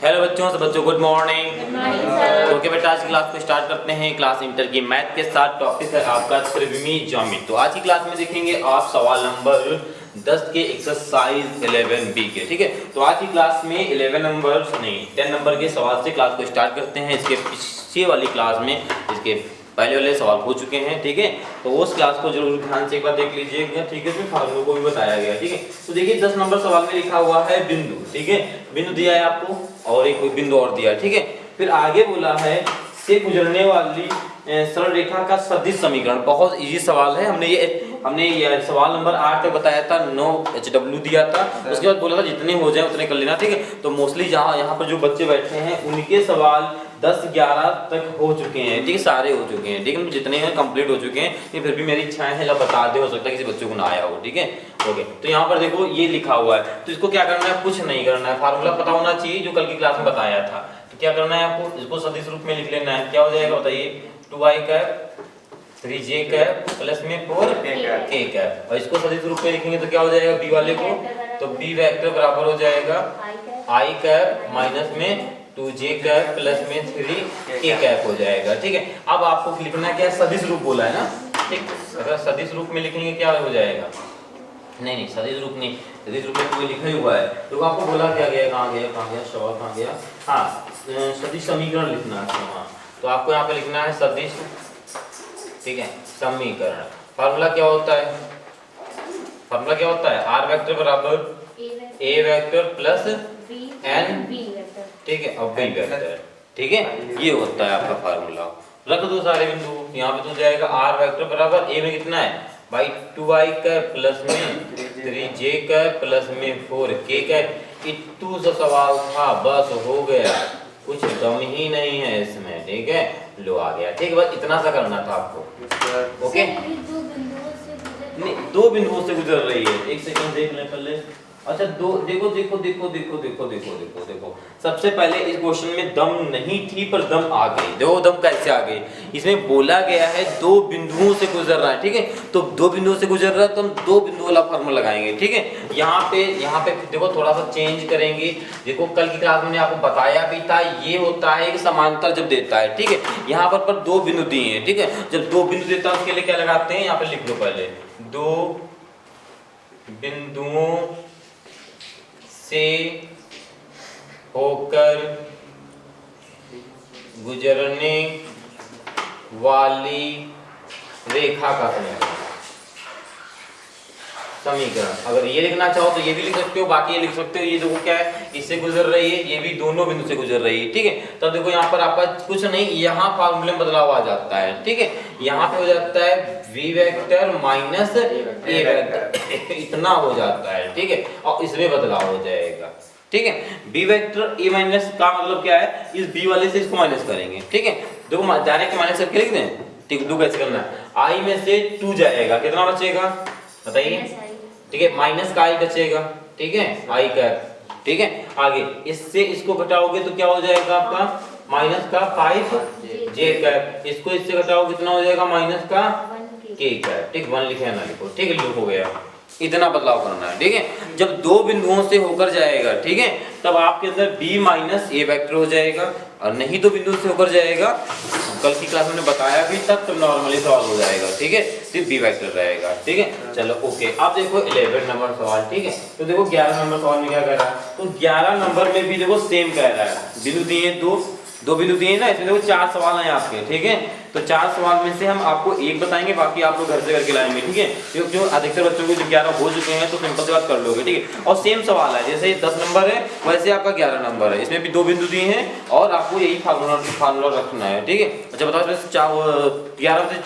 Hello बच्चों, सब बच्चों गुड मॉर्निंग। ओके बेटा, आज की क्लास को स्टार्ट करते हैं। क्लास इंटर की मैथ के साथ टॉपिक है आपका त्रिविमीय ज्यामिति। तो आज की क्लास में देखेंगे आप सवाल नंबर 10 के एक्सरसाइज 11B के। ठीक है, तो आज की क्लास में 11 नंबर नहीं 10 नंबर के सवाल से क्लास को स्टार्ट करते हैं। इसके पीछे वाली क्लास में इसके पहले वाले सवाल हो चुके हैं। ठीक है, तो उस क्लास को जरूर ध्यान से एक बार देख लीजिएगा। ठीक है, उसमें फार्मूलों को भी बताया गया। ठीक है, तो देखिए 10 नंबर सवाल में लिखा हुआ है बिंदु। ठीक है, बिंदु दिया है आपको और एक बिंदु और दिया है। ठीक है, फिर आगे बोला है से गुजरने वाली सरल रेखा का सदिश समीकरण। बहुत इजी सवाल है। हमने ये सवाल नंबर 8 तक बताया था, 9 HW दिया था। उसके बाद बोला था जितने हो जाए उतने कर लेना। ठीक है, तो मोस्टली यहाँ पर जो बच्चे बैठे हैं उनके सवाल 10-11 तक हो चुके हैं। ठीक है, सारे हो चुके हैं। ठीक है, जितने हैं कंप्लीट हो चुके हैं। ये फिर भी मेरी इच्छाएं है बता दे, हो सकता है किसी बच्चों को ना आया हो। ठीक है, ओके, तो यहाँ पर देखो ये लिखा हुआ है, तो इसको क्या करना है, कुछ नहीं करना है। फार्मूला पता होना चाहिए जो कल की क्लास में बताया था। तो क्या करना है आपको, इसको सदिश रूप में लिख लेना है। क्या हो जाएगा बताइए, 2i cap 3j cap plus में 4k कैप। और इसको सदिश रूप में लिखेंगे तो क्या हो जाएगा, b वाले को, तो b वेक्टर बराबर हो जाएगा i कैप माइनस में 2j कैप प्लस में 3k कैप हो जाएगा। ठीक है, अब आपको लिखना क्या है, सदिश रूप बोला है ना। ठीक, अगर सदिश रूप में लिखेंगे क्या हो जाएगा, नहीं सदिश रूप नहीं, सदिश रूप में तो लिखा ही हुआ है। तो आपको बोला क्या गया, कहाँ गया सवाल, कहाँ गया, हाँ सदिश समीकरण लिखना है। हाँ, तो आपको यहाँ पे लिखना है सदिश, ठीक है, समीकरण। फार्मूला क्या होता है, फार्मूला क्या होता है, r वेक्टर बराबर a वेक्टर प्लस n, ठीक है, अब b वेक्टर। ठीक है, ये होता है आपका फार्मूला। रख दो सारे बिंदु, यहाँ पे तो जाएगा r वेक्टर बराबर a में कितना है भाई 2i का प्लस में 3j का प्लस में 4k का। इतू सा सवाल था, बस हो गया, कुछ दम ही नहीं है इसमें। ठीक है, लो आ गया। ठीक है, बस इतना सा करना था आपको। ओके, नहीं 2 बिंदुओं से गुजर रही है। एक सेकंड देख ले पहले। अच्छा, देखो सबसे पहले इस क्वेश्चन में दम नहीं थी पर दम आ गई। देखो दम कैसे आ गई, इसमें बोला गया है 2 बिंदुओं से गुजर रहा है। ठीक है, तो 2 बिंदुओं से गुजर रहा है तो हम 2 बिंदु वाला फॉर्मूला लगाएंगे। ठीक है, यहाँ पे देखो थोड़ा सा चेंज करेंगे। देखो कल की क्लास में आपको बताया भी था, ये होता है एक समांतर जब देता है। ठीक है, यहाँ पर 2 बिंदु दिए हैं। ठीक है, जब 2 बिंदु देता है उसके लिए क्या लगाते हैं, यहाँ पे लिख लो पहले, 2 बिंदुओं से होकर गुजरने वाली रेखा का समीकरण। अगर ये लिखना चाहो तो ये भी लिख सकते हो, बाकी ये लिख सकते हो। ये देखो क्या है, इससे गुजर रही है, ये भी दोनों बिंदु से गुजर रही है। ठीक है, तो देखो यहाँ पर आपका कुछ नहीं, यहाँ फार्मूले में बदलाव आ जाता है। ठीक है, यहाँ पे हो जाता है v vector minus a vector इतना हो जाता है। ठीक है, और इसमें बदलाव हो जाएगा। ठीक है, b वेक्टर a माइनस का मतलब क्या है, इस b वाले से इसको माइनस करेंगे। ठीक है, देखो डायरेक्ट माइनस करके लिख दें। ठीक, दो कैसे करना है, i में से 2 जाएगा, कितना बचेगा बताइए। ठीक है, माइनस का i बचेगा। ठीक है, i का। ठीक है, आगे इससे इसको घटाओगे तो क्या हो जाएगा आपका, माइनस का 5j कैप। इसको इससे घटाओ कितना हो जाएगा, माइनस का k कैप। ठीक, 1 लिखे ना लिखो। ठीक है, लिख हो गया, इतना बदलाव करना है। ठीक है, जब 2 बिंदुओं से होकर जाएगा, ठीक है, तब आपके अंदर b माइनस a वेक्टर हो जाएगा, और नहीं 2 बिंदु से होकर जाएगा, कल की क्लास में बताया भी तब तो नॉर्मली सॉल्व हो जाएगा। ठीक है, सिर्फ b वेक्टर रहेगा। ठीक है, चलो ओके। अब देखो 11 नंबर सवाल। ठीक है, तो देखो 11 नंबर सवाल में क्या कह रहा है, तो 11 नंबर में भी देखो सेम कह रहा है। बिंदु दिए 2 बिंदु दिए ना, इसमें देखो 4 सवाल हैं आपके। ठीक है, तो 4 सवाल में से हम आपको एक बताएंगे, बाकी आप लोग घर से करके लाएंगे। ठीक है, क्योंकि अधिकतर बच्चों को 11 हो चुके हैं तो सिंपल से बात कर लोगे। ठीक है, और सेम सवाल है, जैसे 10 नंबर है वैसे आपका 11 नंबर है। इसमें भी 2 बिंदु दिए हैं और आपको यही फार्मूला रखना है। ठीक है, अच्छा बताओ इसमें 11 से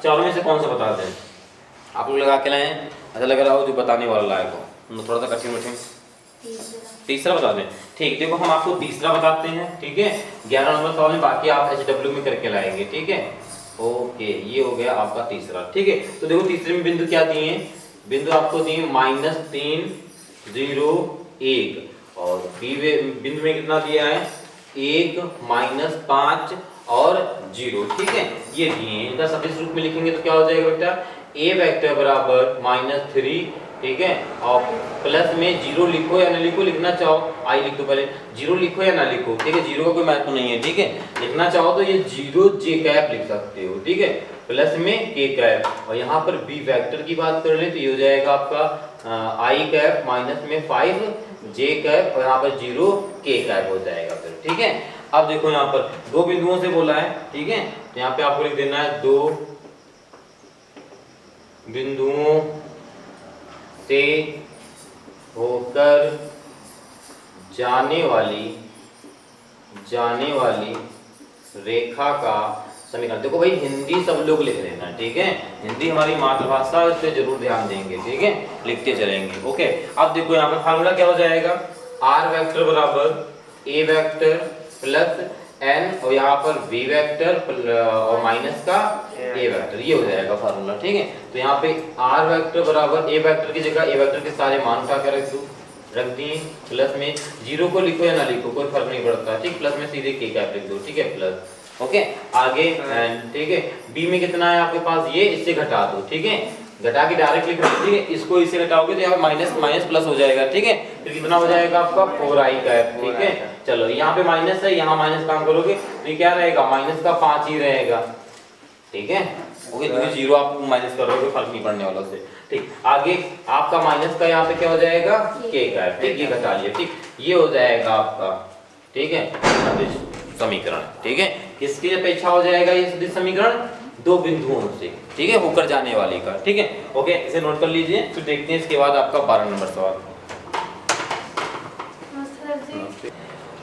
चारों में से कौन सा बताते हैं, आप लोग लगा के लाए हैं। अच्छा लग रहा हो जो बताने वाला लायक हो, थोड़ा सा कठिन तीसरा बता दें। ठीक, देखो हम आपको तीसरा बताते हैं। ठीक है, 11 नंबर सवाल में, बाकी आप HW में करके लाएंगे। ठीक है, ओके, ये हो गया आपका तीसरा। ठीक है, तो देखो तीसरे में बिंदु क्या दिए हैं, बिंदु आपको दिए -3 0 1, और बिंदु में कितना दिया है 1 -5 और 0। ठीक है, ये दिए हैं। इनका सदिश रूप में लिखेंगे तो क्या हो जाएगा बेटा, a वेक्टर बराबर -3 ठीक है, और प्लस में जीरो लिखो या ना लिखो, लिखना चाहो आई लिख दो पहले, जीरो लिखो या ना लिखो, ठीक है, जीरो का कोई महत्व नहीं है, ठीक है, लिखना चाहो तो ये जीरो जे कैप लिख सकते हो, ठीक है, प्लस में के कैप, और यहाँ पर बी वेक्टर की बात कर ले तो ये हो जाएगा आपका आई कैप माइनस में 5 जे कैप, और यहाँ पर जीरो के कैप हो जाएगा फिर, ठीक है। अब देखो यहाँ पर दो बिंदुओं से बोला है, ठीक है, तो यहाँ पे आपको लिख देना है दो बिंदुओं से होकर जाने वाली रेखा का समीकरण। देखो भाई हिंदी सब लोग लिख लेना, ठीक है, हिंदी हमारी मातृभाषा है, इस पे जरूर ध्यान देंगे, ठीक है, लिखते चलेंगे, ओके। अब देखो यहाँ पे फार्मूला क्या हो जाएगा, आर वेक्टर बराबर ए वेक्टर प्लस एन, और यहाँ पर बी वेक्टर और माइनस का ए वेक्टर, ये हो जाएगा फार्मूला, ठीक है। तो यहाँ पे आर वेक्टर बराबर ए वेक्टर की जगह ए वेक्टर के सारे मान उठा के रख दिए, प्लस में जीरो को लिखो या ना लिखो कोई फर्क नहीं पड़ता, ठीक, प्लस में सीधे के कैप लिख दो, ठीक है, प्लस, ओके। आगे ठीक है, बी में कितना है आपके पास, ये इससे घटा दो, ठीक है, घटा के डायरेक्ट लिख दो, ठीक है, इसको इससे घटाओगे तो यहाँ माइनस माइनस प्लस हो जाएगा, ठीक है, फिर कितना हो जाएगा आपका 4i कैप, ठीक है। चलो यहाँ पे माइनस है, यहाँ माइनस काम करोगे तो ये क्या रहेगा, माइनस का 5 ही रहेगा, ठीक है, ओके, क्योंकि जीरो आप माइनस करोगे फर्क नहीं पड़ने वाला से, ठीक। आगे आपका माइनस का यहाँ पे क्या हो जाएगा, के कैप, ठीक, ये घटा लिया, ठीक, ये हो जाएगा आपका, ठीक है, सदिश समीकरण, ठीक है, किसकी अपेक्षा हो जाएगा ये सदिश समीकरण, दो बिंदुओं से, ठीक है, होकर जाने वाली का, ठीक है, ओके, इसे नोट कर लीजिए। फिर देखते हैं इसके बाद आपका 12 नंबर सवाल,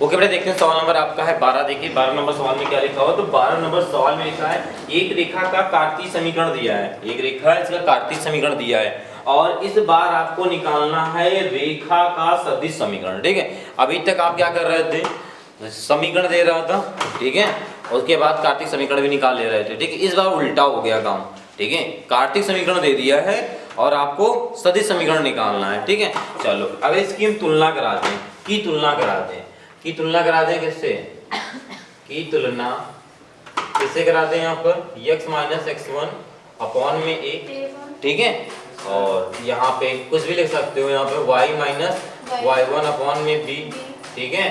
ओके बेटा, देखते हैं सवाल नंबर आपका है 12। देखिए 12 नंबर सवाल में क्या लिखा हुआ, तो 12 नंबर सवाल में लिखा है एक रेखा का कार्तीय समीकरण दिया है, एक रेखा है इसका कार्तीय समीकरण दिया है, और इस बार आपको निकालना है रेखा का सदिश समीकरण, ठीक है। अभी तक आप क्या कर रहे थे, समीकरण दे रहा था, ठीक है, उसके बाद कार्तीय समीकरण भी निकाल ले रहे थे, ठीक है, इस बार उल्टा हो गया काम, ठीक है, कार्तीय समीकरण दे दिया है और आपको सदिश समीकरण निकालना है, ठीक है। चलो अब इसकी हम तुलना कराते हैं, की तुलना कराते हैं किससे, की तुलना किससे कराते हैं, यहाँ पर x माइनस x1 अपॉन में a, ठीक है, और यहाँ पे कुछ भी लिख सकते हो, यहाँ पे y माइनस y1 अपॉन में b, ठीक है,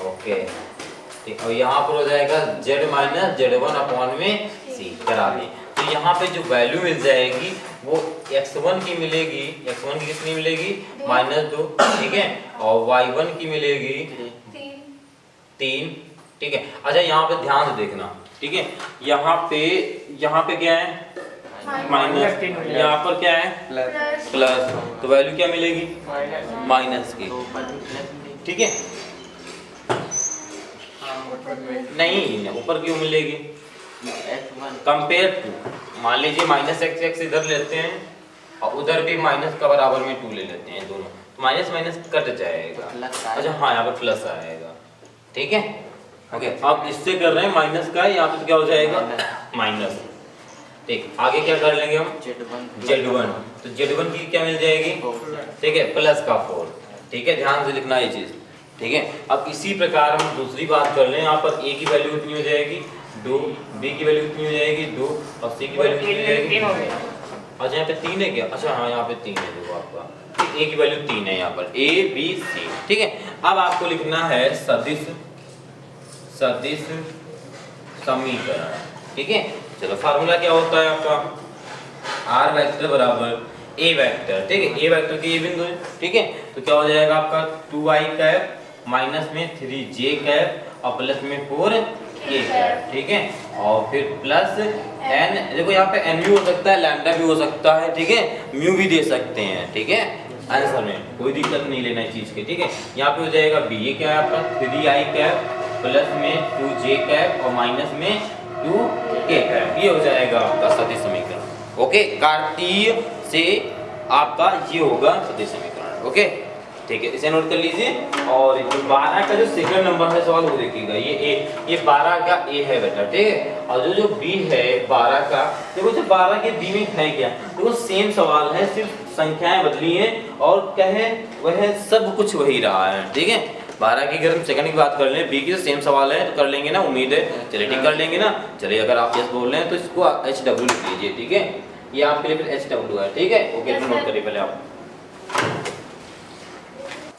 ओके, ठीक, और यहाँ पर हो जाएगा z माइनस z1 अपॉन में c करा दें। तो यहाँ पे जो वैल्यू मिल जाएगी वो x1 की मिलेगी, x1 की कितनी मिलेगी, -2, ठीक है, और y1 की मिलेगी 3, ठीक है। अच्छा यहाँ पे ध्यान से देखना, ठीक है, यहाँ पे क्या है माइनस, यहाँ पर क्या है प्लस, तो वैल्यू क्या मिलेगी माइनस की, ठीक है, नहीं ऊपर क्यों मिलेगी, कंपेयर टू, मान लीजिए माइनस x इधर लेते हैं और उधर भी माइनस का बराबर में 2 ले लेते हैं दोनों, तो माइनस माइनस कट जाएगा, अच्छा हाँ यहाँ पर प्लस आएगा, ठीक है, ओके। अब इससे कर रहे हैं माइनस का, यहाँ पे क्या हो जाएगा माइनस, ठीक, आगे क्या कर लेंगे हम z1, तो z1 की क्या मिल जाएगी, ठीक है, प्लस का 4, ठीक है, ध्यान से लिखना ये चीज, ठीक है। अब इसी प्रकार हम दूसरी बात कर लें, यहाँ पर a की वैल्यू कितनी हो जाएगी 2, b की वैल्यू कितनी हो जाएगी 2, और c की वैल्यू कितनी हो जाएगी, अच्छा यहाँ पे 3 है क्या, अच्छा हाँ यहाँ पे 3 है, देखो आपका a की वैल्यू 3 है यहाँ पर, a b c, ठीक है। अब आपको लिखना है सदिश समीकरण, ठीक है। चलो फार्मूला क्या होता है आपका, आर वेक्टर बराबर ए वेक्टर, ठीक है, ए वेक्टर की ये बिंदु है, ठीक है, तो क्या हो जाएगा आपका 2i कैप माइनस में 3j कैप और प्लस में 4k कैप, ठीक है, और फिर प्लस n, देखो यहाँ पे n भी हो सकता है, लैम्डा भी हो सकता है, ठीक है, म्यू भी दे सकते हैं, ठीक है, आंसर में कोई दिक्कत नहीं लेना इस चीज की, ठीक है। यहाँ पे हो जाएगा b, ये क्या है आपका 3i कैप प्लस में 2j कैप और माइनस में 2k कैप, ये हो जाएगा आपका सदिश समीकरण, ओके। कार्तीय से आपका ये होगा सदिश समीकरण, ओके, ठीक है, इसे नोट कर लीजिए। और 12 का जो सेकंड नंबर है सवाल वो देखिएगा, ये 12 का ए है बेटा, ठीक है, और जो बी है 12 का, देखो जो 12 के बी में है क्या, देखो सेम सवाल है, सिर्फ संख्याएं बदली हैं और क्या है वह सब कुछ वही रहा है, ठीक है। 12 की अगर हम सेकंड की बात कर लें, बी की तो सेम सवाल है, तो कर लेंगे ना, उम्मीद है, चलिए ठीक कर लेंगे ना, चलिए अगर आप यस बोल रहे हैं तो इसको HW लिख लीजिए, ठीक है, ये आपके लिए फिर HW है, ठीक है, ओके, नोट करिए पहले आप।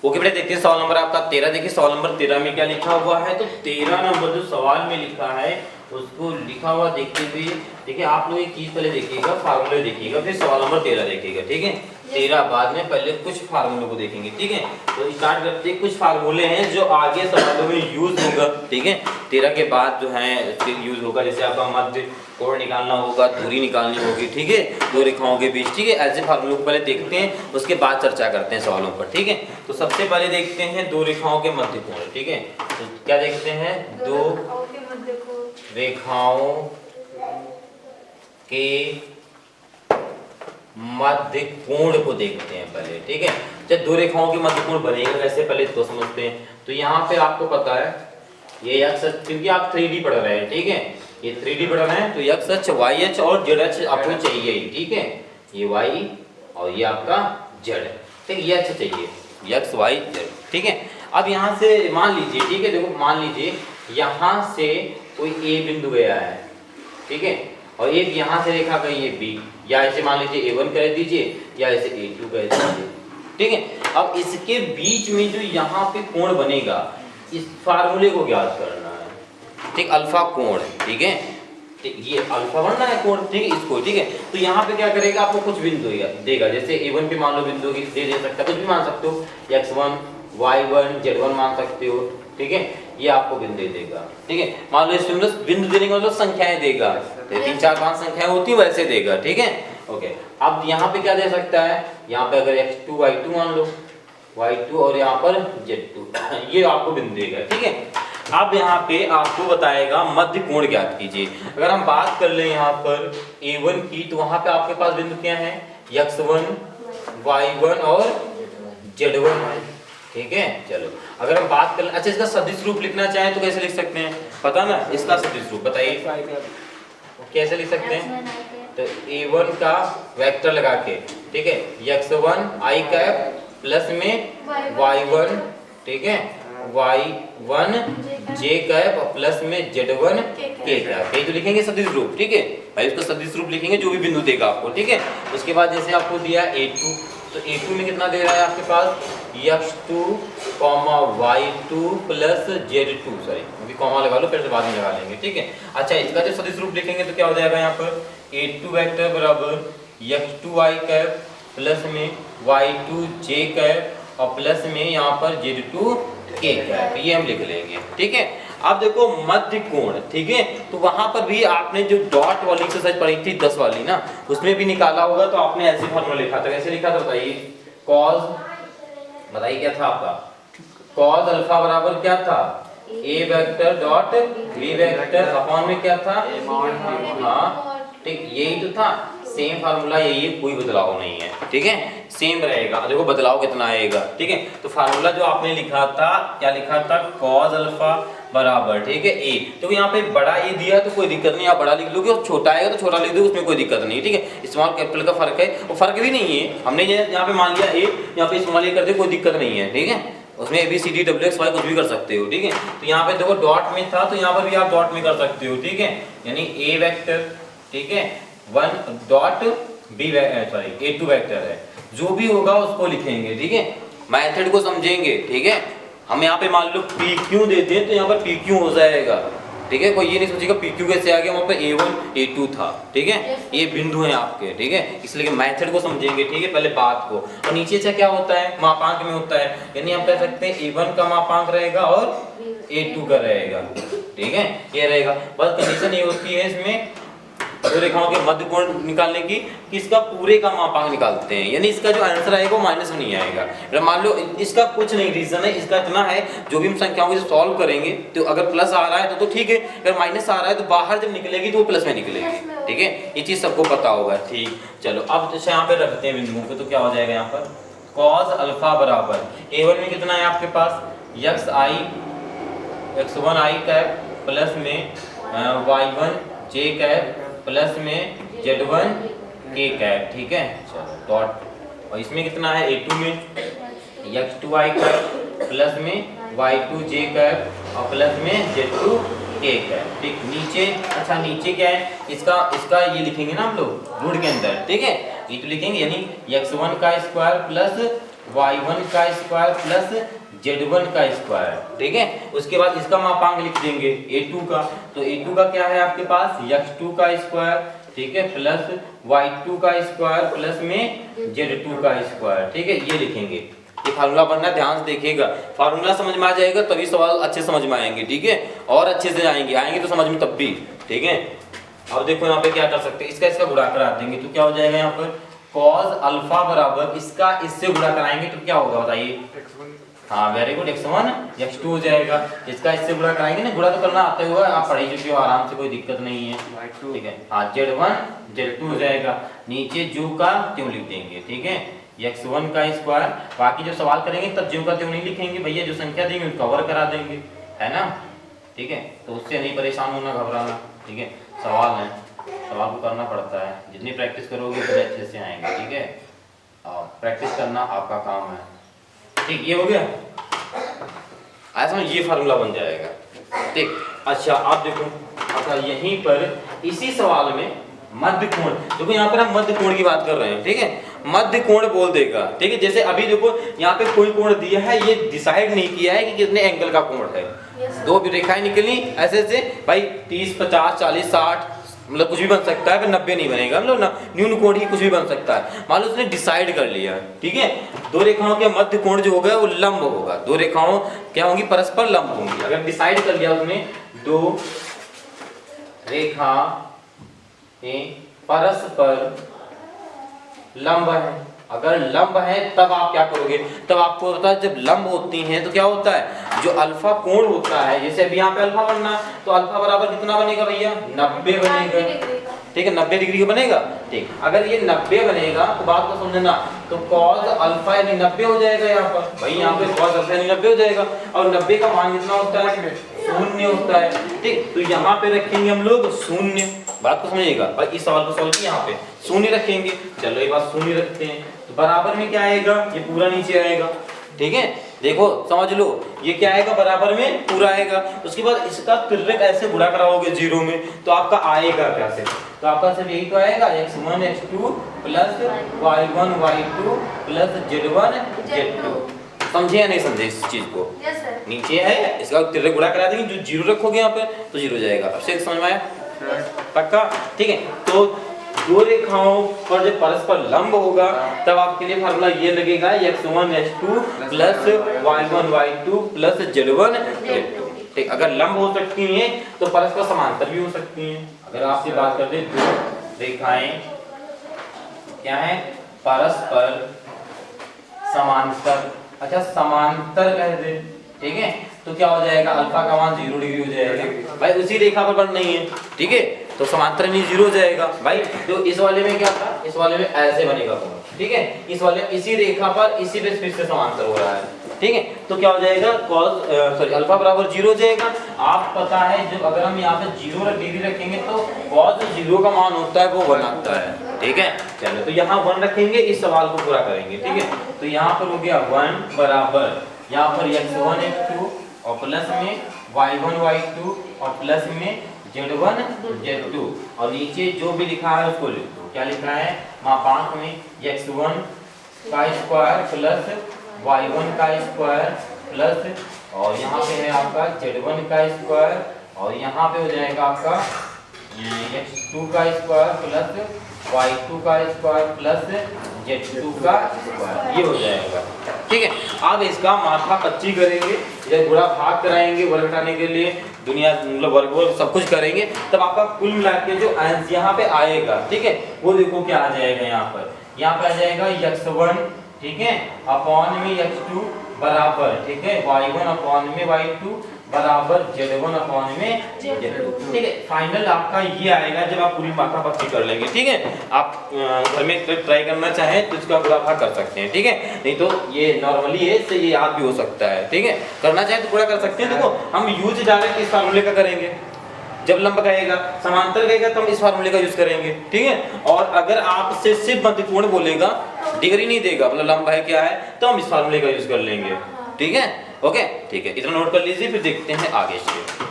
ओके बेटा, देखिए सवाल नंबर आपका 13। देखिए सवाल नंबर 13 में क्या लिखा हुआ है, तो 13 नंबर जो सवाल में लिखा है उसको लिखा हुआ देखते हुए देखिए आप लोग एक चीज पहले देखिएगा, फार्मूले देखिएगा, फिर सवाल नंबर 13 देखिएगा, ठीक है। 13 बाद में पहले कुछ फार्मूलों को देखेंगे, ठीक है। तो स्टार्ट करते हैं। कुछ फार्मूले हैं जो आगे सवालों में यूज होगा, ठीक है। 13 के बाद जो है यूज होगा, जैसे आपका मध्य कोण निकालना होगा, दूरी निकालनी होगी, ठीक है, दो रेखाओं के बीच, ठीक है। ऐसे फार्मूलों को पहले देखते हैं, उसके बाद चर्चा करते हैं सवालों पर, ठीक है। तो सबसे पहले देखते हैं दो रेखाओं के मध्य कोण, ठीक है। तो क्या देखते हैं, दो रेखाओं के मध्य कोण को देखते हैं पहले, ठीक है। जब दो रेखाओं के मध्य कोण बनेगा कैसे, पहले इसको समझते हैं। तो यहाँ पे आपको पता है ये x अक्ष, क्योंकि आप 3D पढ़ रहे हैं, ठीक है, ये 3D पढ़ रहे हैं, तो x अक्ष, y अक्ष और z अक्ष आपको चाहिए ही, ठीक है। ये y और ये आपका z, ठीक, ये अक्ष चाहिए, x y z, ठीक है। अब यहाँ से मान लीजिए, ठीक है, देखो मान लीजिए यहाँ से कोई A बिंदु गया है, ठीक है, और एक यहाँ से रेखा गई है B, या ऐसे मान लीजिए A1 कह दीजिए या ऐसे A2 कह दीजिए, ठीक है। अब इसके बीच में जो यहाँ पे कोण बनेगा, इस फार्मूले को ज्ञात करना है, ठीक, अल्फा कोण, ठीक है, ठीक, ये अल्फा बनना है कोण, ठीक है, इसको, ठीक है। तो यहाँ पे क्या करेगा, आपको कुछ बिंदु देगा, जैसे A1 पे मान लो बिंदु दे सकता है, कुछ भी मान सकते हो, x1 y1 z1 मान सकते हो, ठीक है, ये आपको बिंदु दे देगा, ठीक है। मान लो इसमें बिंदु देने का मतलब संख्याएं देगा, तो 3 4 5 संख्याएं होती है वैसे देगा, ठीक है, ओके। अब यहाँ पे क्या दे सकता है, यहाँ पे अगर x2 y2 मान लो, y2 और यहाँ पर z2 ये आपको बिंदु देगा, ठीक है। अब यहाँ पे आपको बताएगा मध्य कोण ज्ञात कीजिए। अगर हम बात कर ले यहाँ पर A1 की, तो वहाँ पे आपके पास बिंदु क्या है, x1 y1 और z1, ठीक है। चलो अगर हम बात कर, अच्छा इसका सदिश रूप लिखना चाहें तो कैसे लिख सकते हैं, पता ना, इसका सदिश रूप बताइए कैसे लिख सकते हैं। तो A1 का वेक्टर लगा के, ठीक है, x1 i कैप प्लस में y1, ठीक है, y1 j कैप प्लस में z1 k कैप, ये तो लिखेंगे सदिश रूप, ठीक है भाई, उसका सदिश रूप लिखेंगे जो भी बिंदु देगा आपको, ठीक है। उसके बाद जैसे आपको दिया A2, तो A2 में कितना दे रहा है आपके पास, x2, y2 plus z2, sorry अभी कॉमा लगा लो, फिर से बाद में लगा लेंगे, ठीक है। अच्छा इसका जो सदिश रूप लिखेंगे तो क्या हो जाएगा यहाँ पर, A2 वेक्टर बराबर x2y कैप प्लस में y2 j कैप और प्लस में यहाँ पर z2 k कैप, ये हम लिख लेंगे, ठीक है। अब देखो मध्य कोण, ठीक है, तो वहां पर भी आपने जो डॉट वाली एक्सरसाइज पढ़ी थी 10 वाली ना, उसमें भी निकाला होगा, तो आपने ऐसे फॉर्मूला लिखा था, कैसे लिखा था बताइए, कॉस, बताइए क्या था आपका, कॉस अल्फा बराबर क्या था, a vector dot b vector upon में क्या था, हाँ ठीक, यही तो था, सेम फार्मूला यही है, कोई बदलाव नहीं है, ठीक है, सेम रहेगा। देखो बदलाव कितना आएगा, ठीक है। तो फार्मूला जो आपने लिखा था, क्या लिखा था, कॉस अल्फा बराबर, ठीक है, ए, तो यहाँ पे बड़ा ए दिया तो कोई दिक्कत नहीं, आप बड़ा लिख लोगे, और छोटा आएगा तो छोटा लिख दोगे, उसमें कोई दिक्कत नहीं, ठीक है। स्मॉल कैपिटल का फर्क है, और फर्क भी नहीं है, हमने यहाँ पे मान लिया ए, यहाँ पे स्मॉल ए कर दे, कोई दिक्कत नहीं है, ठीक है, उसमें ABCD WXY कुछ भी कर सकते हो, ठीक है। तो यहाँ पे देखो डॉट में था, तो यहाँ पर भी आप डॉट में कर सकते हो, ठीक है, यानी A वेक्टर, ठीक है, 1 dot B sorry A2 vector है, जो भी होगा उसको लिखेंगे, ठीक है, मेथड को समझेंगे, ठीक है। हम यहाँ पे मान लो PQ देते हैं तो यहाँ पर PQ हो जाएगा, ठीक है, कोई ये नहीं सोचेगा PQ कैसे आ गया, वहाँ पे A1 A2 था, ठीक है, ये बिंदु है आपके, ठीक है, इसलिए मेथड को समझेंगे, ठीक है, पहले बात को। और नीचे से क्या होता है, मापांक में होता है, यानी हम कह सकते हैं A1 का मापांक रहेगा और A2 का रहेगा, ठीक है, ये रहेगा। बस कंडीशन ये होती है इसमें दो रेखाओं के मध्य कोण निकालने की, कि इसका पूरे का मापांक निकालते हैं, यानी इसका जो आंसर आएगा वो माइनस में नहीं आएगा। मान लो इसका कुछ नहीं रीजन है, इसका इतना है, जो भी हम संख्याओं को सॉल्व करेंगे तो अगर प्लस आ रहा है तो ठीक है, अगर माइनस आ रहा है तो बाहर जब निकलेगी तो वो प्लस में निकलेगी, ठीक है, ये चीज सबको पता होगा, ठीक। चलो अब जैसे यहाँ पे रखते हैं बिंदुओं को, तो क्या हो जाएगा यहाँ पर, कॉस अल्फा बराबर A1 में कितना है आपके पास, x1 i कैप प्लस में y1 j कैप प्लस में z1 k कैप, ठीक है, चलो डॉट, और इसमें कितना है A2 में x2 i कैप प्लस में y2 j कैप और प्लस में z2 k कैप, ठीक। नीचे, अच्छा नीचे क्या है, इसका ये लिखेंगे ना हम लोग रूट के अंदर, ठीक है, ये तो लिखेंगे, यानी x1 का स्क्वायर प्लस y1 का स्क्वायर प्लस z1 का स्क्वायर, ठीक है। उसके बाद इसका मापांक लिख देंगे a2 का, तो a2 का क्या है आपके पास x2 का स्क्वायर, ठीक है, प्लस y2 का स्क्वायर प्लस में z2 का स्क्वायर, ठीक है, ये लिखेंगे। ये फार्मूला बनना, ध्यान से देखिएगा, फार्मूला समझ में आ जाएगा तभी सवाल अच्छे समझ में आएंगे, ठीक है, और अच्छे से आएंगे तो समझ में तब भी, ठीक है। अब देखो यहाँ पे क्या कर सकते हैं, इसका गुणा करा देंगे तो क्या हो जाएगा यहाँ पर cos अल्फा बराबर इसका इससे गुणा कराएंगे तो क्या होगा बताइए। हाँ वेरी गुड, x1 x2 हो जाएगा, इसका इससे गुणा कराएंगे ना, गुणा तो करना आते हुए आप पढ़ ही चुके हो आराम से, कोई दिक्कत नहीं है, ठीक है। हाँ z1 z2 हो जाएगा, नीचे जो का त्यों लिख देंगे, ठीक है, x1 का स्क्वायर। बाकी जो सवाल करेंगे तब जो का त्यों नहीं लिखेंगे भैया, जो संख्या देंगे उसको कवर करा देंगे, है ना, ठीक है। तो उससे नहीं परेशान होना, घबराना, ठीक है। सवाल है, सवाल को करना पड़ता है, जितनी प्रैक्टिस करोगे उतने अच्छे से आएंगे, ठीक है। और प्रैक्टिस करना आपका काम है, ठीक। ये हो गया, ऐसा में ये फार्मूला बन जाएगा, ठीक। अच्छा आप देखो, अच्छा यहीं पर इसी सवाल में मध्य कोण, देखो यहाँ पर हम मध्य कोण की बात कर रहे हैं, ठीक है, मध्य कोण बोल देगा, ठीक है। जैसे अभी देखो यहाँ पे कोई कोण दिया है, ये डिसाइड नहीं किया है कि कितने एंगल का कोण है, दो रेखाएं निकली ऐसे से भाई 30 50 40 60, मतलब कुछ भी बन सकता है, पर 90 नहीं बनेगा, मतलब ना न्यून कोण ही कुछ भी बन सकता है, मान लो उसने डिसाइड कर लिया, ठीक है। दो रेखाओं के मध्य कोण जो होगा वो लंब होगा, दो रेखाओं क्या होंगी, परस्पर लंब होंगी। अगर डिसाइड कर लिया उसने दो रेखा परस्पर लंब है, अगर लंब है तब आप क्या करोगे, तब आपको पता है जब लंब होती हैं तो क्या होता है, जो अल्फा कोण होता है, जैसे अभी यहाँ पे अल्फा बनना, तो अल्फा बराबर कितना बनेगा भैया, 90 बनेगा, ठीक है, 90 डिग्री का बनेगा, ठीक। अगर ये 90 बनेगा तो बात को समझना, तो cos अल्फा यानी 90 हो जाएगा यहाँ पर, भाई यहाँ पे cos अल्फा यानी 90 हो जाएगा, और 90 का मान कितना होता है, शून्य होता है, ठीक। तो यहाँ पे रखेंगे हम लोग शून्य, बात को समझिएगा भाई, इस सवाल को सॉल्व किया, यहाँ पे शून्य रखेंगे, चलो ये बात शून्य रखते हैं, तो बराबर में क्या आएगा, ये पूरा नीचे आएगा, ठीक है। देखो समझ लो, ये क्या आएगा, बराबर में पूरा आएगा। उसके बाद इसका तिर्यक ऐसे गुणा कराओगे जीरो में तो आपका आएगा कैसे, तो आपका सिर्फ यही तो आएगा, x1 x2 plus y1 y2 plus z1 z2। समझे या नहीं समझे इस चीज को, नीचे है इसका तिर्यक गुणा करा देंगे, जो जीरो रखोगे यहाँ पे तो जीरो जाएगा। अब से समझ में आया पक्का, ठीक है। तो दो रेखाओं पर जब परस्पर लंब होगा तब आपके लिए फार्मूला ये लगेगा, x1 x2 plus y1 y2 plus z1 z2, ठीक। अगर लंब हो सकती हैं तो परस्पर समांतर भी हो सकती हैं। अगर आपसे बात करते दो रेखाएं क्या है, परस्पर समांतर, अच्छा समांतर कह दे, ठीक है, तो क्या हो जाएगा, अल्फा का मान 0 डिग्री हो जाएगा भाई, उसी रेखा पर बन नहीं है, ठीक है, तो समांतर नहीं 0 हो जाएगा भाई। तो इस वाले में क्या था, इस वाले में ऐसे बनेगा कोण, ठीक है, इस वाले इसी रेखा पर इसी पे फिर से समांतर हो रहा है, ठीक है। तो क्या हो जाएगा, cos अल्फा बराबर 0 हो जाएगा। आप पता है जब अगर हम यहाँ पे 0 डिग्री रखेंगे तो cos 0 का मान होता है वो 1 आता है, ठीक है। चलो तो यहाँ 1 रखेंगे, इस सवाल को पूरा करेंगे, ठीक है। तो यहाँ पर हो गया 1 बराबर, यहाँ पर x1 x2 और प्लस में y1 y2 और प्लस में z1 z2, और नीचे जो भी लिखा है उसको लिख दो, क्या लिखा है, मापांक में x1 का स्क्वायर प्लस y1 का स्क्वायर प्लस, और यहाँ पे है आपका z1 का स्क्वायर, और यहाँ पे हो जाएगा आपका x2 का स्क्वायर प्लस y2 का स्क्वायर प्लस z2 का स्क्वायर, ये हो जाएगा, ठीक है। अब इसका माथा पच्ची करेंगे, जब गुणा भाग कराएंगे वर्ग घटाने के लिए, दुनिया मतलब वर्ग सब कुछ करेंगे, तब आपका कुल मिला के जो आंसर यहाँ पे आएगा, ठीक है, वो देखो क्या आ जाएगा, यहाँ पे आ जाएगा x1, ठीक है, अपॉन में x2 बराबर, ठीक है, y1 अपॉन में y2 बराबर z1 अपॉन में z2, ठीक है। फाइनल आपका ये आएगा जब आप पूरी मात्रा पक्की कर लेंगे, ठीक है। आप घर में ट्राई करना चाहें तो इसका गुणा भाग कर सकते हैं, ठीक है, नहीं तो ये नॉर्मली है, इससे ये याद भी हो सकता है, ठीक है। करना चाहें तो गुणा कर सकते हैं। देखो हम यूज डायरेक्ट इस फार्मूले का करेंगे, जब लंब कहेगा समांतर कहेगा तो हम इस फार्मूले का यूज करेंगे, ठीक है। और अगर आपसे सिर्फ मध्य कोण बोलेगा, डिग्री नहीं देगा, मतलब लंब है क्या है, तो हम इस फार्मूले का यूज कर लेंगे, ठीक है, ओके, ठीक है। इतना नोट कर लीजिए, फिर देखते हैं आगे से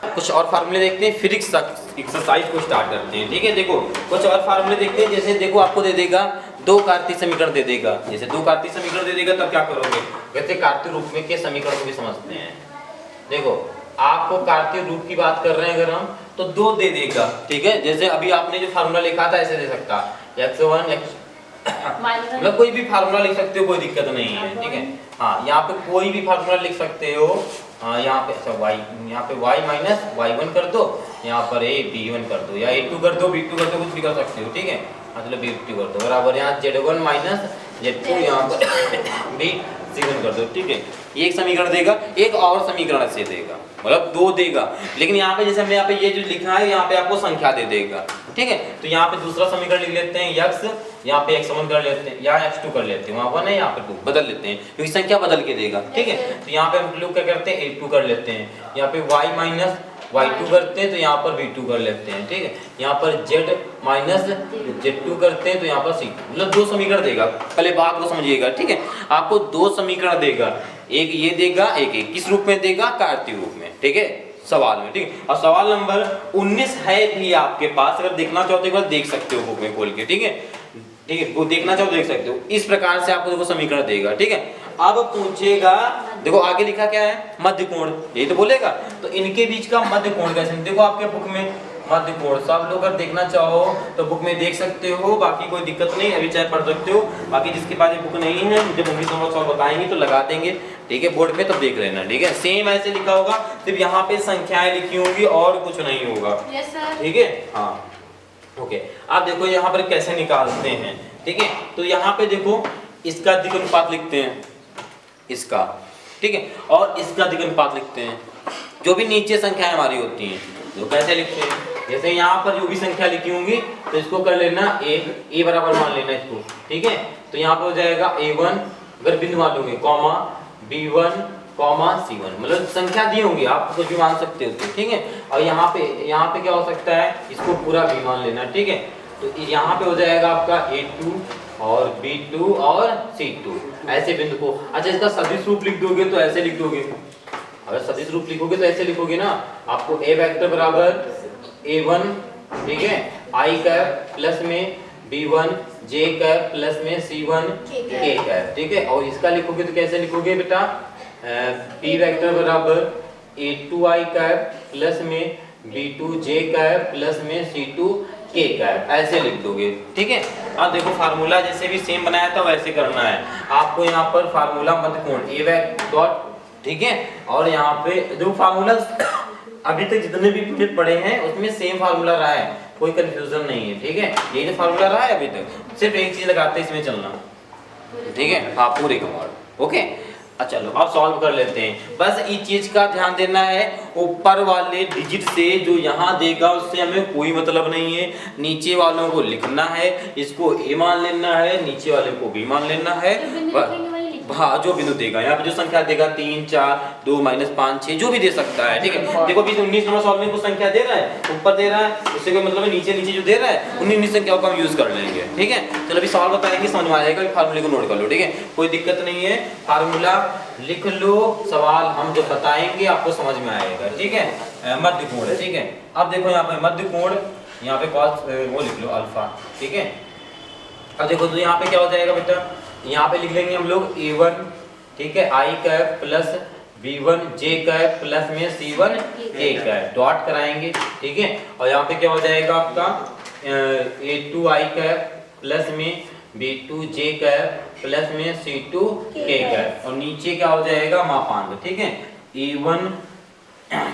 कुछ और फार्मूले देखते हैं, फिर एक्सरसाइज को स्टार्ट करते हैं, ठीक है। देखो कुछ और फार्मूले देखते हैं, जैसे देखो आपको दे देगा दो कार्तीय समीकरण दे देगा। जैसे दो कार्तीय समीकरण दे देगा तब क्या करोगे, वैसे कार्तीय रूप में के समीकरण को भी समझते हैं। देखो आपको कार्तीय रूप की बात कर रहे हैं अगर हम, तो दो दे देगा, ठीक है। जैसे अभी आपने जो फार्मूला लिखा था ऐसे दे सकता x1 मतलब कोई भी फार्मूला लिख सकते हो, कोई दिक्कत नहीं है, ठीक है। हाँ यहाँ पे कोई भी फार्मूला लिख सकते हो। यहाँ पे अच्छा y, यहाँ पे y माइनस y1 कर दो, यहाँ पर a b1 कर दो, या a2 कर दो, b2 कर दो, कुछ भी कर सकते हो, ठीक है। मतलब b2 कर दो बराबर यहाँ z1 माइनस z2, यहाँ पर b7 कर दो, ठीक है। ये एक समीकरण देगा, एक और समीकरण ऐसे देगा, मतलब दो देगा। लेकिन यहाँ पे जैसे हमने यहाँ पे ये जो लिखा है यहाँ पे आपको संख्या दे देगा, ठीक है। तो यहाँ पे दूसरा समीकरण लिख लेते हैं x, यहाँ पे x1 कर लेते हैं, यहाँ x2 कर लेते हैं, वहाँ 1 है यहाँ पे 2 बदल लेते हैं क्योंकि संख्या बदल के देगा, ठीक है। तो यहाँ पे हम लोग क्या करते हैं a2 कर लेते हैं, यहाँ पे y माइनस y2 करते हैं तो यहाँ पर v2 कर लेते हैं, ठीक है। यहाँ पर z माइनस z2 करते हैं तो यहाँ पर c2, मतलब दो समीकरण देगा। पहले बात को समझिएगा, ठीक है। आपको दो समीकरण देगा, एक ये देगा, एक किस रूप में देगा, कार्तीय रूप में, ठीक है, सवाल में, ठीक है। और सवाल नंबर 19 है भी आपके पास, अगर देखना चाहो तो एक बार देख सकते हो बुक में खोल के, ठीक है, ठीक है। वो देखना चाहो देख सकते हो। इस प्रकार से आपको देखो समीकरण देगा, ठीक है। अब पूछेगा, देखो आगे लिखा क्या है, मध्य कोण, यही तो बोलेगा। तो इनके बीच का मध्य कोण कैसे, देखो आपके बुक में मध्य कोण, सब लोग अगर देखना चाहो तो बुक में देख सकते हो, बाकी कोई दिक्कत नहीं, अभी चाहे पढ़ सकते हो। बाकी जिसके पास ये बुक नहीं है, जब मम्मी हम लोग सॉल्व बताएंगे तो लगा देंगे, ठीक है, बोर्ड पे, तब देख लेना, ठीक है। सेम ऐसे लिखा होगा, सिर्फ यहाँ पे संख्याएं लिखी होंगी और कुछ नहीं होगा, ठीक है। हाँ ओके, आप देखो यहाँ पर कैसे निकालते हैं, ठीक है। तो यहाँ पे देखो इसका अधिक अनुपात लिखते हैं, इसका, ठीक है, और इसका अधिक अनुपात लिखते हैं। जो भी नीचे संख्याएं हमारी होती हैं तो कैसे लिखते हैं, जैसे यहाँ पर जो भी संख्या लिखी होंगी तो इसको कर लेना a बराबर मान लेना इसको, ठीक है। तो यहाँ पर हो जाएगा a1, अगर बिंदु मान लोगे, कॉमा b1 कॉमा c1, मतलब संख्या दी होंगी, आप कुछ भी मान सकते हो, ठीक है। और यहाँ पे क्या हो सकता है, इसको पूरा b मान लेना, ठीक है। तो यहाँ पे हो जाएगा आपका a2 और b2 और c2, ऐसे बिंदु को। अच्छा इसका सदिश रूप लिख दोगे तो ऐसे लिख दोगे, अगर सदिश रूप लिखोगे तो ऐसे लिखोगे ना, आपको a वेक्टर बराबर a1, ठीक है, i कैप प्लस में b1 j कैप प्लस में c1 k कैप, ठीक है। और इसका लिखोगे तो कैसे लिखोगे बेटा, p वेक्टर बराबर a2i कैप प्लस में b2 j कैप प्लस में c2 k कैप, ऐसे लिख दोगे, ठीक है। अब देखो फार्मूला जैसे भी सेम बनाया था वैसे करना है आपको। यहाँ पर फार्मूला मध्य कोण a वेक्टर डॉट, ठीक है। और यहाँ पे जो फार्मूला अभी तक जितने भी यूनिट पढ़े हैं उसमें सेम फार्मूला रहा है, कोई कंफ्यूजन नहीं है, ठीक है। ये जो फार्मूला रहा है अभी तक, सिर्फ एक चीज लगाते हैं इसमें चलना, ठीक है। हाँ पूरे का मॉडल, ओके। अच्छा चलो अब सॉल्व कर लेते हैं। बस इस चीज का ध्यान देना है, ऊपर वाले डिजिट से जो यहाँ देगा उससे हमें कोई मतलब नहीं है, नीचे वालों को लिखना है, इसको a मान लेना है, नीचे वाले को b मान लेना है। हाँ जो बिंदु देगा, यहाँ पे जो संख्या देगा 3 4 2 -5 6 जो भी दे सकता है, ठीक है। देखो अभी 19 नंबर सॉल्व में कुछ संख्या दे रहा है, ऊपर दे रहा है, उससे कोई मतलब है, नीचे नीचे जो दे रहा है 19 संख्याओं का हम यूज कर लेंगे, ठीक है। चलो अभी सॉल्व बताएंगे, समझ में आएगा, फार्मूले को नोट कर लो, ठीक है, कोई दिक्कत नहीं है। फार्मूला लिख लो, सवाल हम जो बताएंगे आपको समझ में आएगा, ठीक है। मध्य कोण है, ठीक है। अब देखो यहाँ पे मध्य कोण, यहाँ पे कॉस वो लिख लो अल्फा, ठीक है। अब देखो तो यहाँ पे क्या हो जाएगा बेटा, यहाँ पे लिख लेंगे हम लोग a1, ठीक है, i cap plus b1 j cap plus में c1 k कैप, डॉट कराएंगे, ठीक है। और यहाँ पे क्या हो जाएगा आपका a2 i कैप प्लस में b2 j कैप प्लस में c2 k कैप, और नीचे क्या हो जाएगा मापांक, ठीक है, a1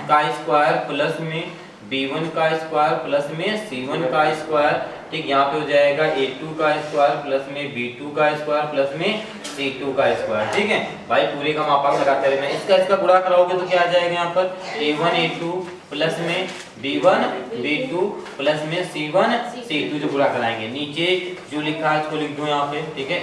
का स्क्वायर प्लस में b1 का स्क्वायर प्लस में c1 का स्क्वायर, ठीक। यहाँ पे हो जाएगा a2 का स्क्वायर प्लस में b2 का स्क्वायर प्लस में c2 का स्क्वायर, ठीक है भाई। पूरे का मापांक लगाते रहना, इसका गुणा कराओगे तो क्या आ जाएगा यहाँ पर a1 a2 प्लस में b1 b2 प्लस में c1 c2, जो गुणा कराएंगे। नीचे जो लिखा है इसको लिख दो यहाँ पे, ठीक है,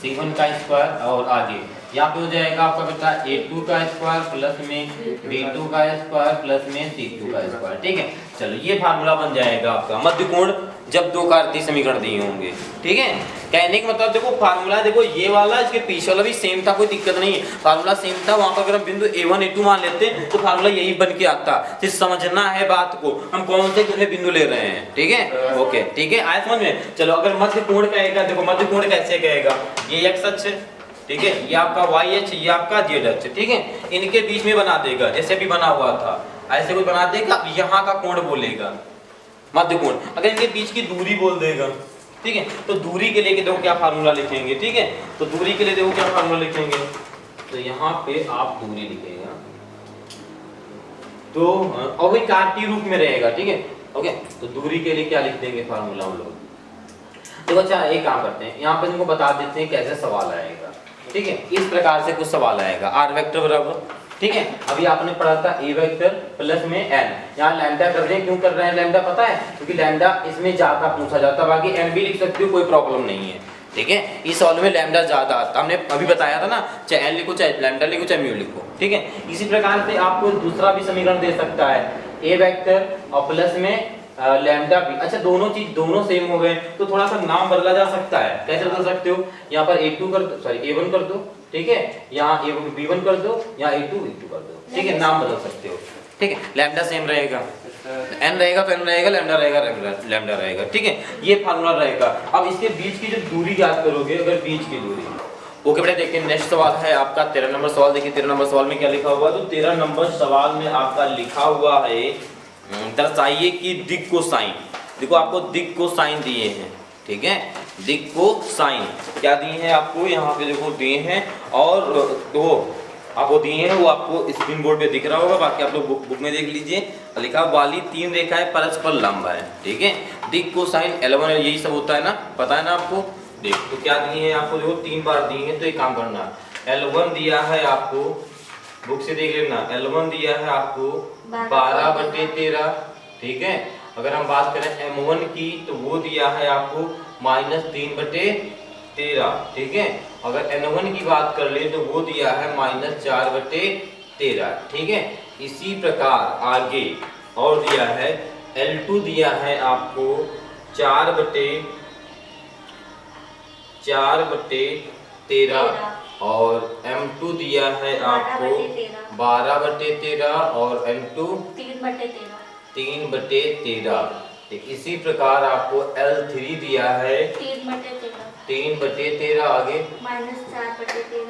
c1 का स्क्वायर, और आगे यहाँ पे हो जाएगा आपका बेटा a2 का स्क्वायर प्लस में b2 का स्क्वायर प्लस में c2 का स्क्वायर, ठीक है। चलो ये फार्मूला बन जाएगा आपका मध्य कोण जब दो कार्तीय समीकरण दिए होंगे। ठीक है, कहने का मतलब देखो फार्मूला देखो ये वाला इसके पीछे वाला भी सेम था, कोई दिक्कत नहीं है, फार्मूला सेम था। वहां पर अगर हम बिंदु A1 A2 मान लेते तो फार्मूला यही बन के आता। सिर्फ समझना है बात को, हम कौन से कितने बिंदु ले रहे हैं। ठीक है, ओके ठीक है, आया समझ में। चलो अगर मध्य कोण कहेगा, देखो मध्य कोण कैसे कहेगा, ये x अक्ष है, ठीक है, ये आपका y अक्ष, ये आपका z अक्ष, ठीक है, इनके बीच में बना देगा जैसे भी बना हुआ था, ऐसे कोई बना देगा, यहाँ का कोण बोलेगा मध्य कोण। अगर इनके बीच की दूरी बोल देगा, ठीक है, तो दूरी के लिए देखो क्या फार्मूला लिखेंगे। ठीक है, तो दूरी के लिए देखो क्या फार्मूला लिखेंगे, तो यहाँ पे आप दूरी लिखेगा तो और वही कार्तीय रूप में रहेगा। ठीक है, ओके, तो दूरी के लिए क्या लिख देंगे फार्मूला हम लोग। देखो अच्छा एक काम करते हैं, यहाँ पे तुमको बता देते हैं कैसे सवाल आएगा। ठीक है, इस प्रकार से कुछ सवाल आएगा, r वेक्टर बराबर, ठीक है, अभी आपने पढ़ा था a वेक्टर प्लस में n, यहाँ लैम्डा कर रहे हैं, क्यों कर रहे हैं लैम्डा पता है, क्योंकि लैम्डा इसमें ज्यादा पूछा जाता, बाकी n भी लिख सकते हो, कोई प्रॉब्लम नहीं है। ठीक है, इस सवाल में लैम्डा ज्यादा आता, हमने अभी बताया था ना, चाहे n लिखो चाहे लैम्डा लिखो चाहे म्यू लिखो। ठीक है, इसी प्रकार से आपको दूसरा भी समीकरण दे सकता है, a वेक्टर और प्लस में लैम्डा भी। अच्छा दोनों चीज दोनों सेम हो गए तो थोड़ा सा नाम बदला जा सकता है, कैसे बदल सकते हो, यहाँ पर A2 कर दो, सॉरी A1 कर दो, ठीक है, यहाँ B1 कर दो, यहाँ A2 कर दो, ठीक है, नाम बदल सकते हो। ठीक है, लैम्डा सेम रहेगा, n रहेगा तो n रहेगा, लैम्डा रहेगा लैम्डा रहेगा। ठीक है, ये फार्मूला रहेगा। अब इसके बीच की जो दूरी याद करोगे, अगर बीच की दूरी, ओके बेटा देखिए नेक्स्ट सवाल है आपका 13 नंबर सवाल। देखिए 13 नंबर सवाल में क्या लिखा हुआ, तो 13 नंबर सवाल में आपका लिखा हुआ है दर्शाइए कि दिक को साइन, देखो आपको दिक को साइन दिए हैं। ठीक है, दिक को साइन क्या दिए हैं आपको, यहाँ पे देखो दिए हैं, और तो आपको दिए हैं वो आपको स्क्रीन बोर्ड पे दिख रहा होगा, बाकी आप लोग बुक में देख लीजिए, लिखा वाली तीन रेखाएं परस्पर लंब है। ठीक है, दिक को साइन L1 यही सब होता है ना, पता है ना आपको। देख तो क्या दिए हैं आपको, देखो 3 बार दिए हैं, तो एक काम करना, L1 दिया है आपको, बुक से देख लेना, L1 दिया है आपको 12/13। ठीक है, अगर हम बात करें M1 की तो वो दिया है आपको -3/13। ठीक है, अगर N1 की बात कर ले तो वो दिया है -4/13। ठीक है, इसी प्रकार आगे और दिया है L2 दिया है आपको 4/13 और M2 दिया है आपको 12/13 और N2 3/13। इसी प्रकार आपको L3 दिया है 3/13 आगे -4/13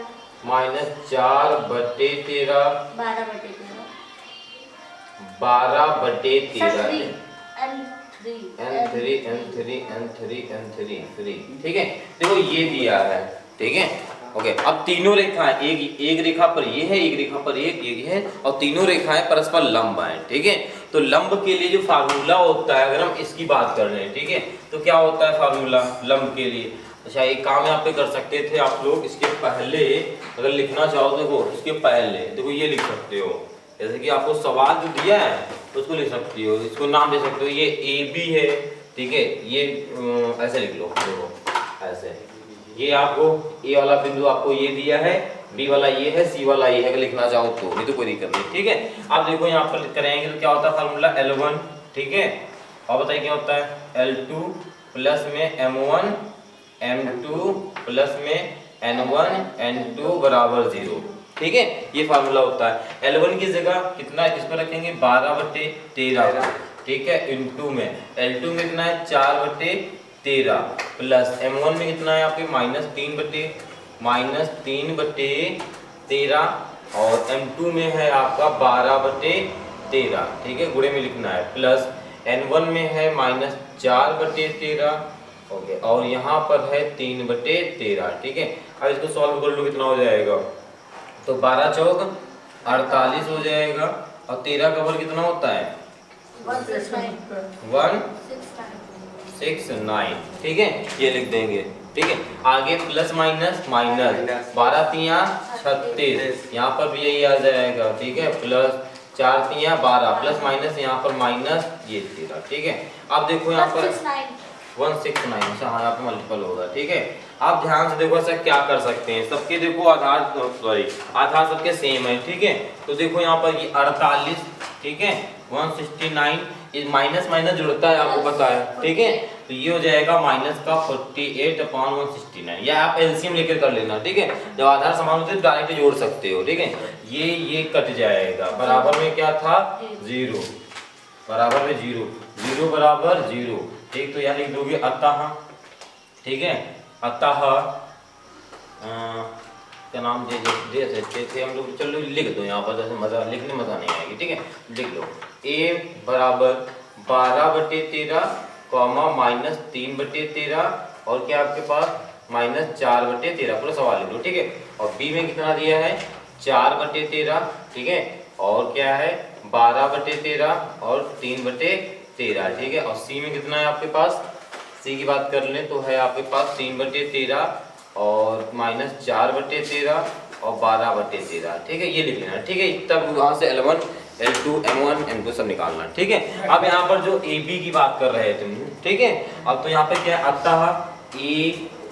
12/13 N3। ठीक है, देखो ये दिया है। ठीक है, ओके, अब तीनों रेखाएं एक रेखा पर ये है, एक रेखा पर एक है, और तीनों रेखाएं परस्पर लंब हैं। ठीक है, तो लंब के लिए जो फार्मूला होता है, अगर हम इसकी बात कर रहे हैं, ठीक है, तो क्या होता है फार्मूला लंब के लिए। अच्छा एक काम यहाँ पे कर सकते थे आप लोग, इसके पहले अगर लिखना चाहो देखो, इसके पहले देखो ये लिख सकते हो, जैसे कि आपको सवाल जो दिया है उसको लिख सकते हो, इसको नाम दे सकते हो, ये AB है। ठीक है, ये ऐसे लिख लो, देखो ऐसे, ये आपको A वाला बिंदु आपको ये दिया है, B वाला ये है, C वाला ये है, अगर लिखना चाहो तो, नहीं तो कोई दिक्कत नहीं। ठीक है, आप देखो यहाँ पर करेंगे तो क्या होता है फार्मूला L1। ठीक है, और बताइए क्या होता है L2 प्लस में M1 M2 प्लस में N1 N2 बराबर 0। ठीक है, ये फार्मूला होता है। L1 की जगह कितना है, किसको रखेंगे 12/13। ठीक है, इनटू में L2 में कितना है 4/13 प्लस M1 में कितना है आपके -3/13 और M2 में है आपका 12/13। ठीक है, गुणे में लिखना है, प्लस N1 में है -4/13। ओके, और यहाँ पर है 3/13। ठीक है, अब इसको सॉल्व कर लो, कितना हो जाएगा, तो 12 चौक 48 हो जाएगा, और 13 का वर्ग कितना होता है 169। ठीक है, ये लिख देंगे। ठीक है, आगे प्लस माइनस 12 तिया 36, यहाँ पर भी यही आ जाएगा। ठीक है, प्लस 4 तिया 12 प्लस माइनस यहाँ पर माइनस ये 13। ठीक है, अब देखो यहाँ पर 169, हाँ यहाँ पे मल्टीपल होगा। ठीक है, आप ध्यान से देखो ऐसा क्या कर सकते हैं, सबके देखो आधार सबके सेम है। ठीक है, तो देखो यहाँ पर ये 48, ठीक है 169 माइनस माइनस जुड़ता है, आपको पता है। ठीक है, तो ये हो जाएगा माइनस का 48/169। या आप एलसीएम लेकर कर लेना, ठीक है। जब आधार समान होते हैं तो डायरेक्ट जोड़ सकते हो, ठीक है। ये कट जाएगा, बराबर में क्या था 0, बराबर में 0, 0 बराबर 0, ठीक। तो यहाँ लिख दोगे अतः, ठीक है, अतः क्या नाम दे सकते थे हम लोग, चलो लिख दो यहाँ पर, जैसे मजा लिखने मजा नहीं आएगी, ठीक है। लिख लो a बराबर 12/13 माइनस 3/13 और क्या आपके पास माइनस 4/13, पूरा सवाल लिख लो, ठीक है। और b में कितना दिया है 4/13, ठीक है, और क्या है 12/13 और 3/13, ठीक है। और c में कितना है आपके पास, c की बात कर लें तो है आपके पास 3/13 और माइनस 4/13 और 12/13, ठीक है। ये लिख लेना, ठीक है। तब वहां से L1 L2 M1 M2 सब निकालना, ठीक है। अब यहाँ पर जो AB की बात कर रहे थे, ठीक है। अब तो यहाँ पे क्या है, अतः A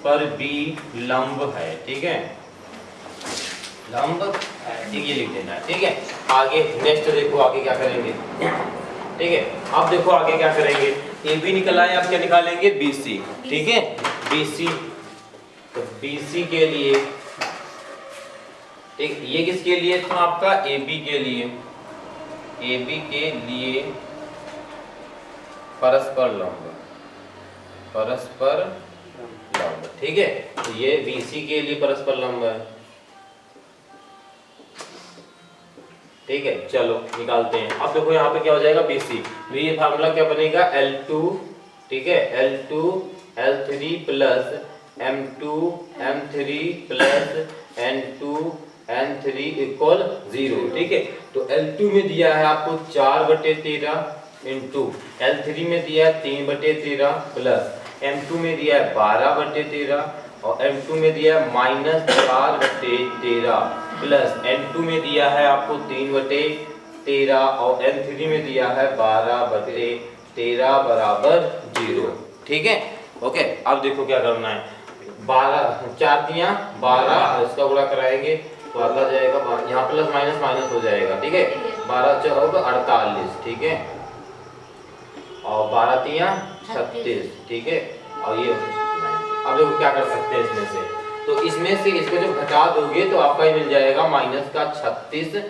पर B लंब है, ठीक है, लंब, ठीक, ये लिख देना, ठीक है। आगे नेक्स्ट देखो आगे क्या करेंगे, ठीक है। अब देखो आगे क्या करेंगे, AB निकला है, अब क्या निकालेंगे BC, ठीक है। BC, तो BC के लिए, ठीक, ये किसके लिए था आपका AB के लिए, AB के लिए परस्पर लंब, परस्पर लंब, ठीक है। तो ये BC के लिए परस्पर लंब है, ठीक है। चलो निकालते हैं। अब देखो यहाँ पे क्या हो जाएगा BC, तो ये फार्मूला क्या बनेगा L2, ठीक है, L2 L3 plus M2 M3 plus N2 N3 equal 0, ठीक है। तो L2 में दिया है आपको 4/13 इंटू L3 में दिया है 3/13 प्लस M2 में दिया है 12/13 और M2 में दिया है माइनस 4/13 प्लस N2 में दिया है आपको 3/13 और N3 में दिया है 12/13 बराबर 0, ठीक है। ओके, अब देखो क्या करना है, 12 4 दिया 12, इसका गुणा कराएंगे तो आता जाएगा, यहाँ प्लस माइनस माइनस हो जाएगा, ठीक है। 12 चौक 48, ठीक है, और 12 तिया 36, ठीक है, और ये 59। अब देखो क्या कर सकते हैं इसमें से, तो इसमें से इसको जब घटा दोगे तो आपका ये मिल जाएगा माइनस का 36,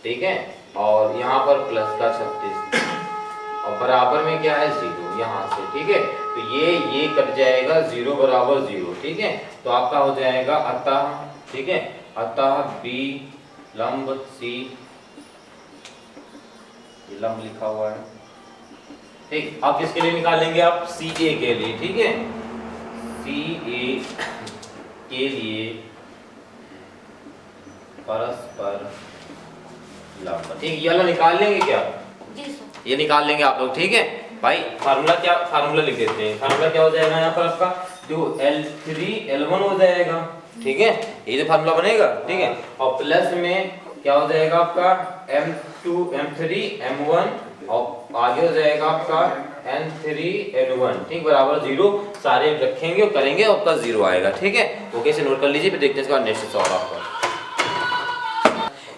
ठीक है, और यहाँ पर प्लस का 36 और बराबर में क्या है 0 यहाँ से, ठीक है। तो ये कट जाएगा 0 बराबर 0, ठीक है। तो आपका हो जाएगा अतः, ठीक है, अतः B लंब C, ये लंब लिखा हुआ है, ठीक। अब किसके लिए निकालेंगे आप CA के लिए, ठीक है, CA के लिए परस्पर लंब, ठीक। ये वाला निकाल लेंगे क्या, ये निकाल लेंगे आप लोग, ठीक है भाई। फार्मूला क्या, फार्मूला लिख देते हैं। फार्मूला क्या हो जाएगा यहाँ पर आपका, जो L3 L1 हो जाएगा, ठीक है, ये जो फार्मूला बनेगा, ठीक है। और प्लस में क्या हो जाएगा आपका M2 M3 M1 और आगे हो जाएगा आपका N3 N1, ठीक, बराबर 0। सारे रखेंगे और करेंगे और आपका 0 आएगा, ठीक है। ओके से नोट कर लीजिए, फिर देखते हैं इसका नेक्स्ट सवाल आपका।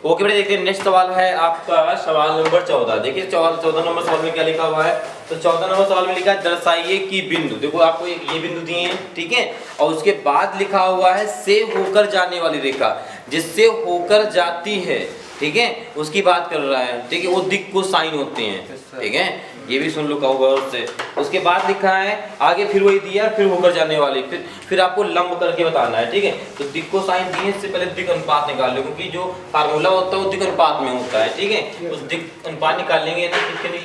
ओके बेटा, देखते हैं नेक्स्ट सवाल है आपका सवाल नंबर 14। देखिए 14 नंबर सवाल में क्या लिखा हुआ है, तो 14 नंबर सवाल में लिखा है दर्शाइए कि बिंदु, देखो आपको ये बिंदु दिए हैं, ठीक है, और उसके बाद लिखा हुआ है से होकर जाने वाली रेखा, जिससे होकर जाती है, ठीक है, उसकी बात कर रहा है, ठीक है, वो दिक् को साइन होते हैं, ठीक है, ये भी सुन लो होगा उससे। उसके बाद लिखा है आगे फिर वही दिया, फिर होकर जाने वाली, फिर आपको लंब करके बताना है, ठीक है। तो दिक् को साइन दिए, इससे पहले दिक् अनुपात निकाल लो, क्योंकि जो फार्मूला होता है वो दिक् अनुपात में होता है, ठीक है। उस दिक् अनुपात निकालेंगे तो किसके लिए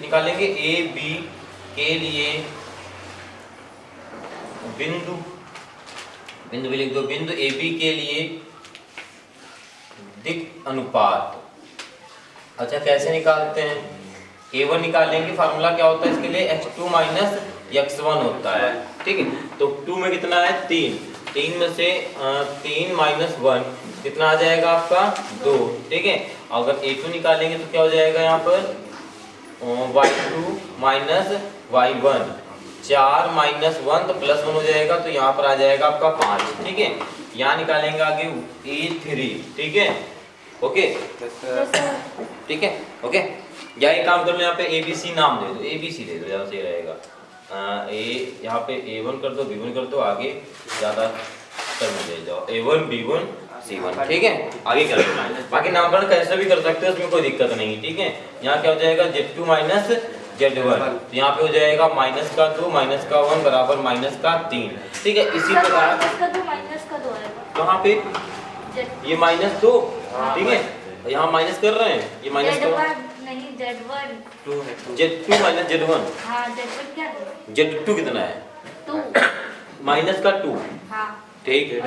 निकालेंगे ए बी के लिए बिंदु भी लिख दो, बिंदु ए बी के लिए दिक् अनुपात। अच्छा कैसे निकालते हैं, A1 निकालेंगे, फार्मूला क्या होता है इसके लिए x2 माइनस x1 होता है, ठीक है। तो 2 में कितना है 3 में से 3 माइनस 1 कितना आ जाएगा आपका 2, ठीक है। अगर A2 निकालेंगे तो क्या हो जाएगा यहाँ पर y2 माइनस y1, 4 माइनस 1 तो प्लस 1 हो जाएगा, तो यहाँ पर आ जाएगा आपका 5, ठीक है। यहाँ निकालेंगे आगे A3, ठीक है, ओके, ठीक है, ओके। या एक काम कर लो, यहाँ पे ABC नाम दे दो, ABC दे दो, ज़्यादा सही रहेगा, यहाँ पे A1 कर दो, B1 कर दो, आगे ज़्यादा कर ले जाओ, A1 B1 C1, ठीक है। आगे कर लेना, बाकी नामकरण कैसे भी कर सकते हो, उसमें कोई दिक्कत नहीं, ठीक है। यहाँ क्या हो जाएगा Z2 माइनस Z1, तो यहाँ पे हो जाएगा माइनस का 2 माइनस का 1 बराबर माइनस का 3, ठीक है। इसी प्रकार कहाँ पे ये माइनस 2, ठीक है, यहाँ माइनस कर रहे हैं, ये माइनस नहीं Z1 Z2 माइनस Z1, हाँ Z1 क्या Z2 कितना है 2, माइनस का 2, हाँ ठीक है,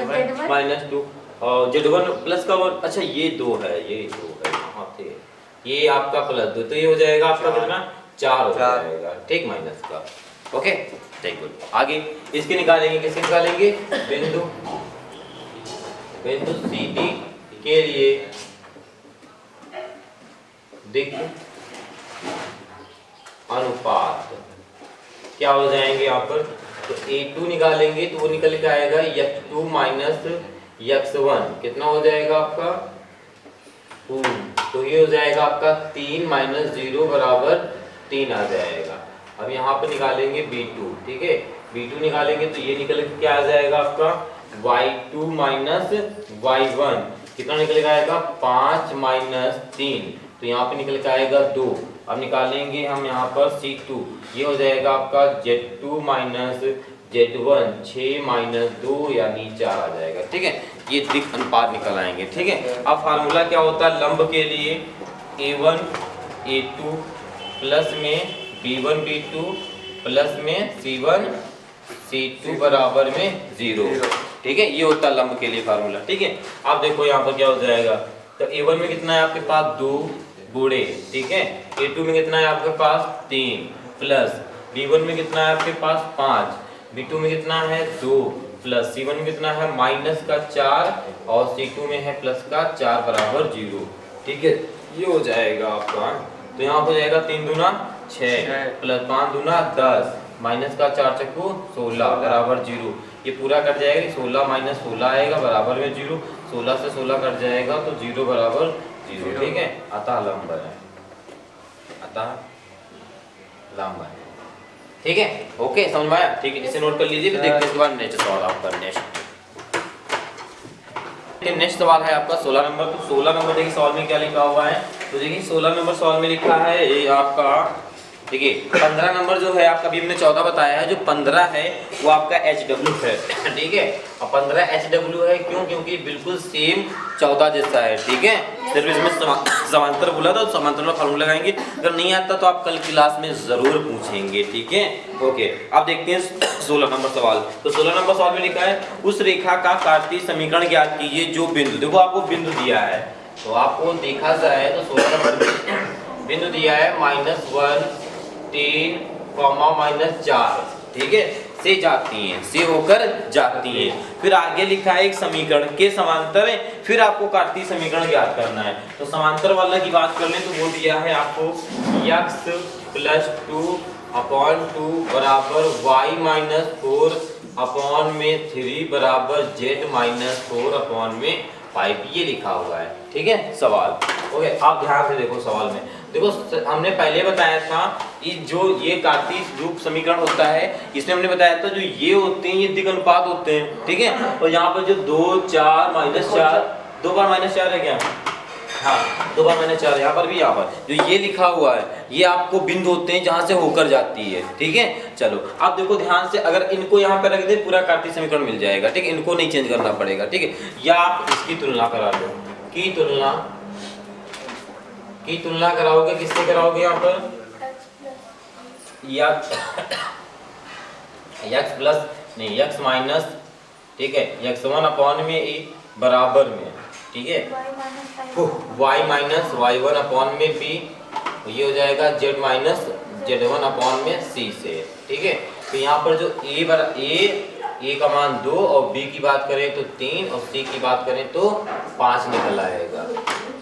माइनस 2 और Z1 प्लस का 1, अच्छा ये 2 है, ये 2 है, यहाँ थे ये आपका प्लस 2, तो ये हो जाएगा आपका कितना 4 हो जाएगा, ठीक, माइनस का, ओके, ठीक, गुड। आगे इसके निकालेंगे, किसके निकालेंगे, बिंदु CD के लिए दिक् अनुपात क्या हो जाएंगे यहाँ पर, तो A2 निकालेंगे तो वो निकल के आएगा x2 माइनस x1, कितना हो जाएगा आपका 2, तो ये हो जाएगा आपका 3 माइनस 0 बराबर 3 आ जाएगा। अब यहाँ पर निकालेंगे B2, ठीक है, B2 निकालेंगे तो ये निकल के क्या आ जाएगा आपका y2 माइनस y1, कितना निकल के आएगा 5 माइनस 3, तो यहाँ पे निकल के आएगा 2। अब निकालेंगे हम यहाँ पर C2, ये हो जाएगा आपका Z2 माइनस Z1, 6 माइनस 2 यानी 4 आ जाएगा, ठीक है। ये दिक् अनुपात निकल आएंगे, ठीक है। अब फार्मूला क्या होता है लंब के लिए, A1 A2 प्लस में B1 B2 प्लस में C1 C2 बराबर में 0, ठीक है, ये होता है लंब के लिए फार्मूला, ठीक है। आप देखो यहाँ पर क्या हो जाएगा, तो A1 में कितना है आपके पास 2 बूढ़े, ठीक है, A2 में कितना है आपके पास 3 प्लस B1 में कितना है आपके पास 5, B2 में कितना है 2 प्लस C1 में कितना है माइनस का 4 और C2 में है प्लस का 4 बराबर 0, ठीक है, ये हो जाएगा आपका। तो यहाँ हो जाएगा 3 दूना 6 प्लस 5 दूना 10 माइनस का 4 चक्कू 16 बराबर 0, ये पूरा कट जाएगा, 16 माइनस 16 आएगा बराबर में 0, 16 से 16 कट जाएगा तो 0 बराबर 0, ठीक है, अतः लंब है, अतः लंब है, ठीक है, ओके, समझ में आया, ठीक है। इसे नोट कर लीजिए, फिर देखते हैं इसके बाद नेक्स्ट सवाल आपका। नेक्स्ट सवाल है आपका 16 नंबर। तो 16 नंबर देखिए सवाल में क्या लिखा हुआ है, तो देखिए 16 नंबर सवाल में लिखा है ये आपका, देखिए 15 नंबर जो है आपका, अभी हमने 14 बताया है, जो 15 है वो आपका HW है, ठीक है, और 15 HW है क्यों, क्योंकि बिल्कुल सेम 14 जैसा है, ठीक है, सिर्फ इसमें समांतर बोला था, तो समांतर का फार्मूला लगाएंगे, अगर नहीं आता तो आप कल क्लास में जरूर पूछेंगे, ठीक है, ओके। अब देखते हैं 16 नंबर सवाल। तो 16 नंबर सवाल में लिखा है उस रेखा का कार्तीय समीकरण ज्ञात कीजिए जो बिंदु, देखो आपको बिंदु दिया है, तो आपको देखा जाए तो 16 नंबर बिंदु दिया है -1 3 -4, ठीक है, से जाती हैं, से होकर जाती हैं। फिर आगे लिखा है एक समीकरण के समांतर है, फिर आपको कार्तीय समीकरण ज्ञात करना है। तो समांतर वाला की बात कर लें तो वो दिया है आपको x + 2/2 बराबर y - 4/3 बराबर z - 4/5, ये लिखा हुआ है, ठीक है, सवाल, ओके। आप ध्यान से देखो सवाल में, देखो हमने पहले बताया था कि जो ये कार्तीय रूप समीकरण होता है, इसमें हमने बताया था जो ये होते हैं ये दिक् अनुपात होते हैं, ठीक है, और यहाँ पर जो 2 4 -4 2 बार -4 है क्या, हाँ 2 बार -4, यहाँ पर भी, यहाँ पर जो ये लिखा हुआ है ये आपको बिंदु होते हैं जहाँ से होकर जाती है, ठीक है। चलो आप देखो ध्यान से, अगर इनको यहाँ पे रख दे पूरा कार्तीय समीकरण मिल जाएगा, ठीक है, इनको नहीं चेंज करना पड़ेगा, ठीक है, या आप इसकी तुलना करा लो, की तुलना कराओगे, किससे कराओगे यहाँ पर, x प्लस नहीं x माइनस, ठीक है, x1 में a बराबर में, ठीक है, y माइनस y1 में b, ये हो जाएगा z माइनस z1 में c से, ठीक है। तो यहाँ पर जो a का मान 2 और b की बात करें तो 3 और c की बात करें तो 5 निकल आएगा,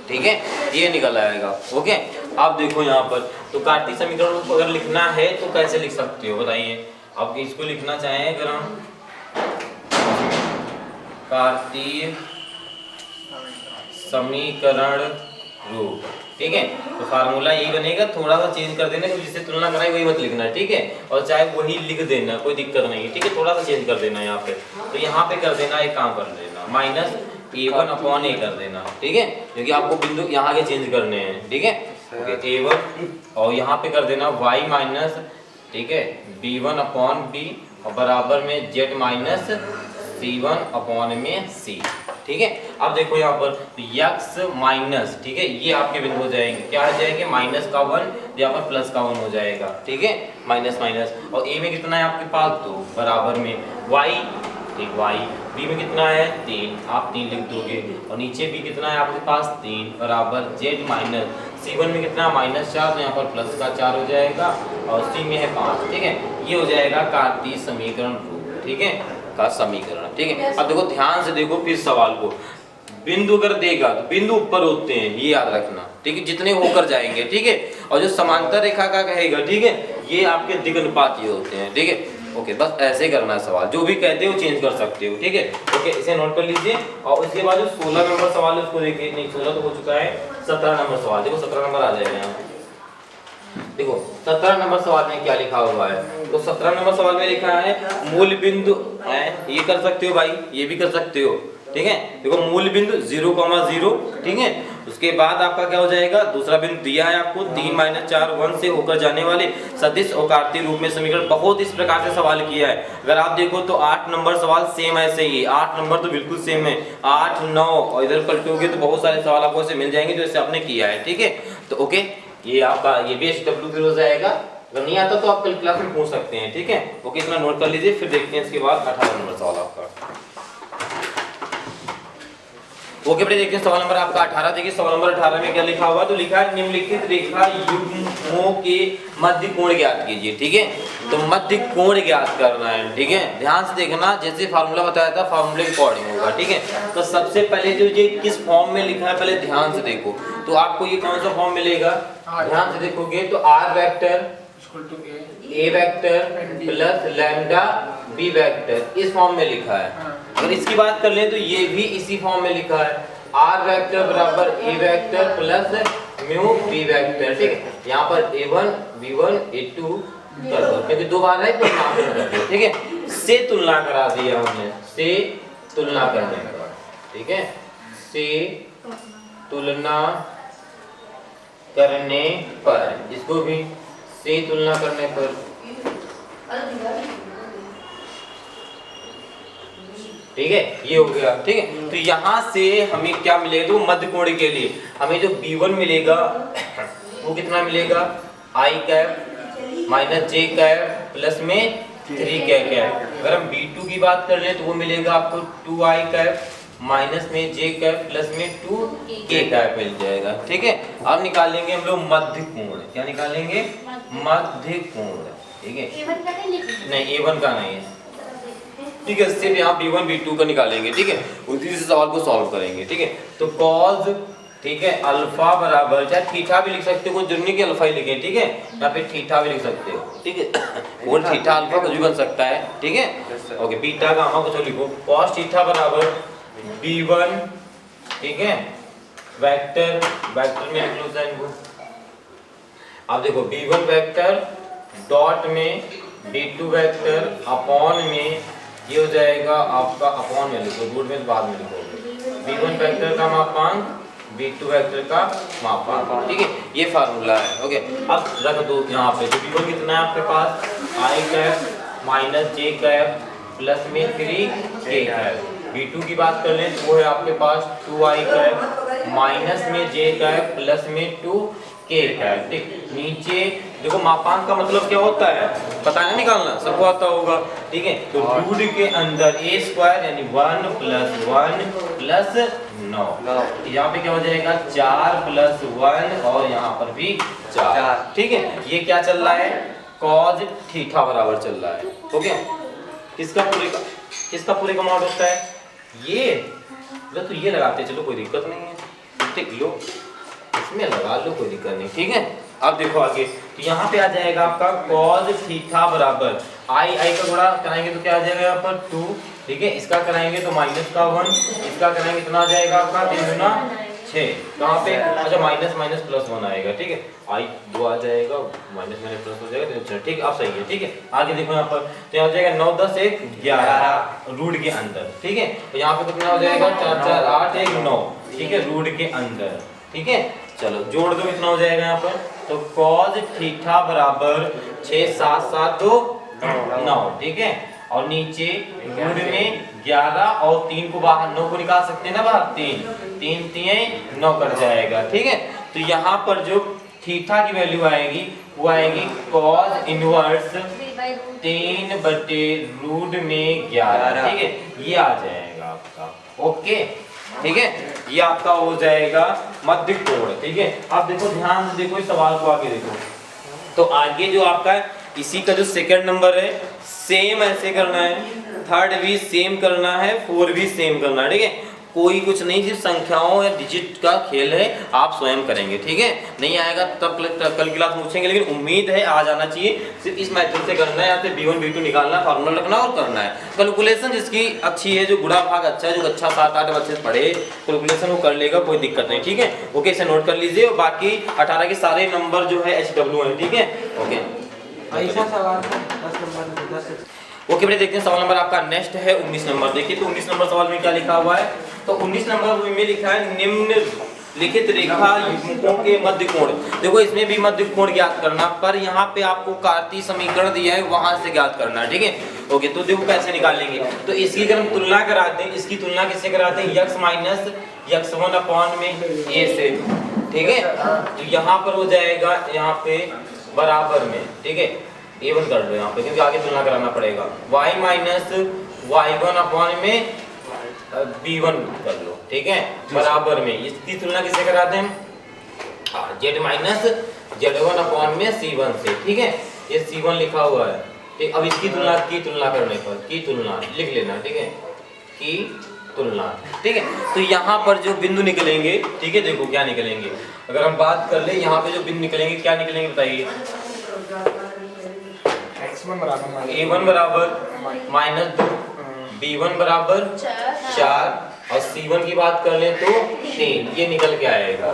ठीक है, ये निकल आएगा, ओके। आप देखो यहाँ पर तो कार्तीय समीकरण को अगर लिखना है तो कैसे लिख सकते हो बताइए, अब इसको लिखना चाहें अगर हम कार्तीय समीकरण रूप, ठीक है। तो फार्मूला यही बनेगा, थोड़ा सा चेंज कर देना, जिससे तुलना कराई वही मत लिखना है, ठीक है। और चाहे वही लिख देना, कोई दिक्कत नहीं है, ठीक है। थोड़ा सा चेंज कर देना यहाँ पे, तो यहाँ पे कर देना, एक काम कर देना माइनस a1/a कर देना, ठीक है, क्योंकि आपको बिंदु यहाँ के चेंज करने हैं, ठीक है। ओके a1 और यहाँ पे कर देना y माइनस, ठीक है, b1/b और बराबर में z माइनस c1/c, ठीक है। अब देखो यहाँ पर x माइनस, ठीक है, ये आपके बिंदु हो जाएंगे, क्या हो जाएंगे, -1, यहाँ पर +1 हो जाएगा, ठीक है, माइनस माइनस। और a में कितना है आपके पास 2 बराबर में y, ठीक, y, b में कितना है 3, आप 3 लिख दोगे, और नीचे b कितना है आपके पास 3 बराबर z माइनस c1 में कितना -4, तो यहाँ पर प्लस का 4 हो जाएगा, और c में है 5, ठीक है। ये हो जाएगा कार्तीय समीकरण रूप, ठीक है, का समीकरण, ठीक है। अब देखो ध्यान से देखो फिर सवाल को, बिंदु अगर देगा तो बिंदु ऊपर होते हैं, ये याद रखना, ठीक है, जितने होकर जाएंगे, ठीक है। और जो समांतर रेखा का कहेगा, ठीक है, ये आपके दिगनुपाती होते हैं, ठीक है। ओके, बस ऐसे करना है सवाल, जो भी कहते हो चेंज कर सकते हो, ठीक है। ओके, इसे नोट कर लीजिए। और उसके बाद जो 16 नंबर सवाल है उसको देखिए, नहीं 16 तो हो चुका है, 17 नंबर सवाल देखो, 17 नंबर आ जाएगा यहाँ। देखो 17 नंबर सवाल में क्या लिखा हुआ है, तो 17 नंबर सवाल में लिखा है मूल बिंदु है, ये कर सकते हो भाई, ये भी कर सकते हो, ठीक है। देखो मूल बिंदु 0,0, ठीक है। उसके बाद आपका क्या हो जाएगा, दूसरा बिंदु दिया है आपको 3 - 4 1 से होकर जाने वाले सदिश और कार्तीय रूप में समीकरण। बहुत इस प्रकार से सवाल किया है, अगर आप देखो तो 8 नंबर सवाल सेम ऐसे ही, 8 नंबर तो बिल्कुल सेम है, 8 9 और इधर पलटोगे तो बहुत सारे सवाल आपको ऐसे मिल जाएंगे जो ऐसे आपने किया है, ठीक है। तो ओके, ये आपका ये भी SW0 हो जाएगा। अगर नहीं आता तो आप कल क्लास में पूछ सकते हैं, ठीक है। ओके, इतना नोट कर लीजिए, फिर देखते हैं इसके बाद 18 नंबर सवाल आपका। ओके बेटे, देखते हैं सवाल नंबर आपका 18। देखिए सवाल नंबर 18 में क्या लिखा हुआ, तो लिखा है निम्नलिखित रेखा युग्मों के मध्य कोण ज्ञात कीजिए, ठीक है। तो मध्य कोण ज्ञात करना है, ठीक है। ध्यान से देखना, जैसे फार्मूला बताया था फार्मूले के अकॉर्डिंग होगा, ठीक है। तो सबसे पहले जो ये किस फॉर्म में लिखा है पहले ध्यान से देखो, तो आपको ये कौन सा फॉर्म मिलेगा, ध्यान से देखोगे तो r vector a vector plus lambda b vector इस फॉर्म में लिखा है। अगर इसकी बात कर लें तो ये भी इसी फॉर्म में लिखा है, r वेक्टर बराबर a vector plus mu b vector, ठीक है। यहाँ पर a1 b1 a2 कर दो, क्योंकि दो बार है तो नाम कर दो, ठीक है। से तुलना करा दिया हमने, से तुलना करने का, ठीक है, से तुलना करने पर, इसको भी से तुलना करने पर, ठीक है, ये हो गया, ठीक है। तो यहाँ से हमें क्या मिलेगा, तो मध्य कोण के लिए हमें जो b1 मिलेगा वो कितना मिलेगा, i cap minus j cap plus में 3 कैप। अगर हम b2 की बात कर ले तो वो मिलेगा आपको 2i कैप माइनस में j कैप प्लस में 2k कैप मिल जाएगा, ठीक है। अब निकालेंगे हम लोग मध्य कोण, क्या निकालेंगे, मध्य कोण, ठीक है। नहीं a1 का नहीं है, ठीक है, सिर्फ यहाँ b1 b2 का निकालेंगे, ठीक है। उसी से सवाल को सॉल्व करेंगे, ठीक है। तो cos, ठीक है, अल्फा बराबर, चाहे थीटा भी लिख सकते हो, कोई जरूरी कि अल्फा ही लिखे, ठीक है, या फिर थीटा भी लिख सकते हो, ठीक है। कोण थीटा अल्फा कुछ भी बन सकता है, ठीक है। ओके, बीटा गामा कुछ लिखो, cos थीटा बराबर b1, ठीक है, वेक्टर, वेक्टर में लिख लो साइन को। अब देखो b1 वेक्टर डॉट में b2 वेक्टर अपॉन में, ये हो जाएगा आपका अपॉन में लिखो, रूट में बाद में लिखोगे, b1 वेक्टर का मापांक b2 वेक्टर का मापांक, ठीक है। ये फार्मूला है, ओके। अब रख दो यहाँ पे, तो b1 कितना है आपके पास, i cap minus j cap plus में 3k कैप। b2 की बात कर लें तो वो है आपके पास 2i कैप माइनस में j कैप प्लस में 2k कैप, ठीक। नीचे देखो मापांक का मतलब क्या होता है, पता है निकालना, सबको आता होगा, ठीक है। तो रूट के अंदर a स्क्वायर यानी 1 + 1 + 9, यहाँ पे क्या हो जाएगा 4 + 1 और यहाँ पर भी 4, ठीक है। ये क्या चल रहा है, cos थीटा बराबर चल रहा है, ओके। किसका पूरे का मॉड होता है, ये तो ये लगाते चलो, कोई दिक्कत नहीं है, ठीक, लो इसमें लगा लो, कोई दिक्कत नहीं, ठीक है। अब देखो आगे, तो यहाँ पे आ जाएगा आपका cos थीटा बराबर i का गुणा कराएंगे तो क्या आ जाएगा यहाँ पर 2, ठीक है। इसका कराएंगे तो -1, इसका कराएंगे कितना आ जाएगा आपका 3 × 6 कहाँ पे, अच्छा माइनस माइनस प्लस 1 आएगा, ठीक है, आई 2 आ जाएगा, माइनस माइनस प्लस हो जाएगा, तो ठीक है आप सही है, ठीक है। आगे देखो यहाँ पर, तो यहाँ हो जाएगा 9 10 1 11 रूट के अंदर, ठीक है, तो यहाँ पे कितना हो जाएगा 4 4 8 1 9, ठीक है, रूट के अंदर, ठीक है। चलो जोड़ दो, कितना हो जाएगा यहाँ पर, तो cos थीटा बराबर 6 7 7 2 9, ठीक है, और नीचे रूट में 11 और 3 को बाहर 9 को निकाल सकते हैं ना बाहर, 3 3 3 9 कट जाएगा, ठीक है। तो यहाँ पर जो थीटा की वैल्यू आएगी वो आएगी cos इनवर्स 3 बटे रूट में 11, ठीक है, ये आ जाएगा आपका, ओके, ठीक है, ये आपका हो जाएगा मध्य कोण, ठीक है। अब देखो ध्यान से देखो इस सवाल को आगे देखो, तो आगे जो आपका इसी का जो सेकंड नंबर है सेम ऐसे करना है, थर्ड भी सेम करना है, फोर भी सेम करना है, ठीक है, कोई कुछ नहीं, सिर्फ संख्याओं या डिजिट का खेल है, आप स्वयं करेंगे, ठीक है। नहीं आएगा तब कल क्लास पूछेंगे, लेकिन उम्मीद है आ जाना चाहिए। सिर्फ इस मेथड से करना है, यहाँ से b1 b2 निकालना, फार्मूला रखना और करना है। कैलकुलेशन जिसकी अच्छी है, जो गुणा भाग अच्छा है, जो अच्छा 7-8 अच्छे से पढ़े कैलकुलेशन वो कर लेगा, कोई दिक्कत नहीं, ठीक है, ओके, इसे नोट कर लीजिए। और बाकी 18 के सारे नंबर जो है HW है, ठीक है, ओके। ऐसा सवाल 10 नंबर 10 ओके बेटे, देखते हैं सवाल नंबर आपका नेक्स्ट है 19 नंबर। देखिए तो 19 नंबर सवाल में क्या लिखा हुआ है, तो 19 नंबर में लिखा है निम्न लिखित रेखा युग्मकों के मध्य कोण। देखो इसमें भी मध्य कोण ज्ञात करना, पर यहाँ पे आपको कार्तीय समीकरण दिया है, वहां से ज्ञात करना है, ठीक है, ओके। तो देखो कैसे निकालेंगे, तो इसकी अगर हम तुलना कराते हैं, इसकी तुलना किससे कराते हैं, x माइनस x1 अपॉन में a से, ठीक है, तो यहाँ पर हो जाएगा यहाँ पे बराबर में, ठीक है, A1 कर लो यहाँ पे, क्योंकि आगे तुलना कराना पड़ेगा, y माइनस y1 अपॉन में b1 कर लो, ठीक है, बराबर में इसकी तुलना किससे कराते हैं, z माइनस z1 अपॉन में c1 से, ठीक है, ये c1 लिखा हुआ है, ठीक। अब इसकी तुलना करने पर की तुलना लिख लेना, ठीक है, की तुलना, ठीक है। तो यहाँ पर जो बिंदु निकलेंगे, ठीक है, देखो क्या निकलेंगे, अगर हम बात कर ले यहाँ पे जो बिंदु निकलेंगे क्या निकलेंगे बताइए, A1 बराबर माइनस 2, B1 बराबर 4 और C1 की बात कर ले तो 3, ये निकल के आएगा,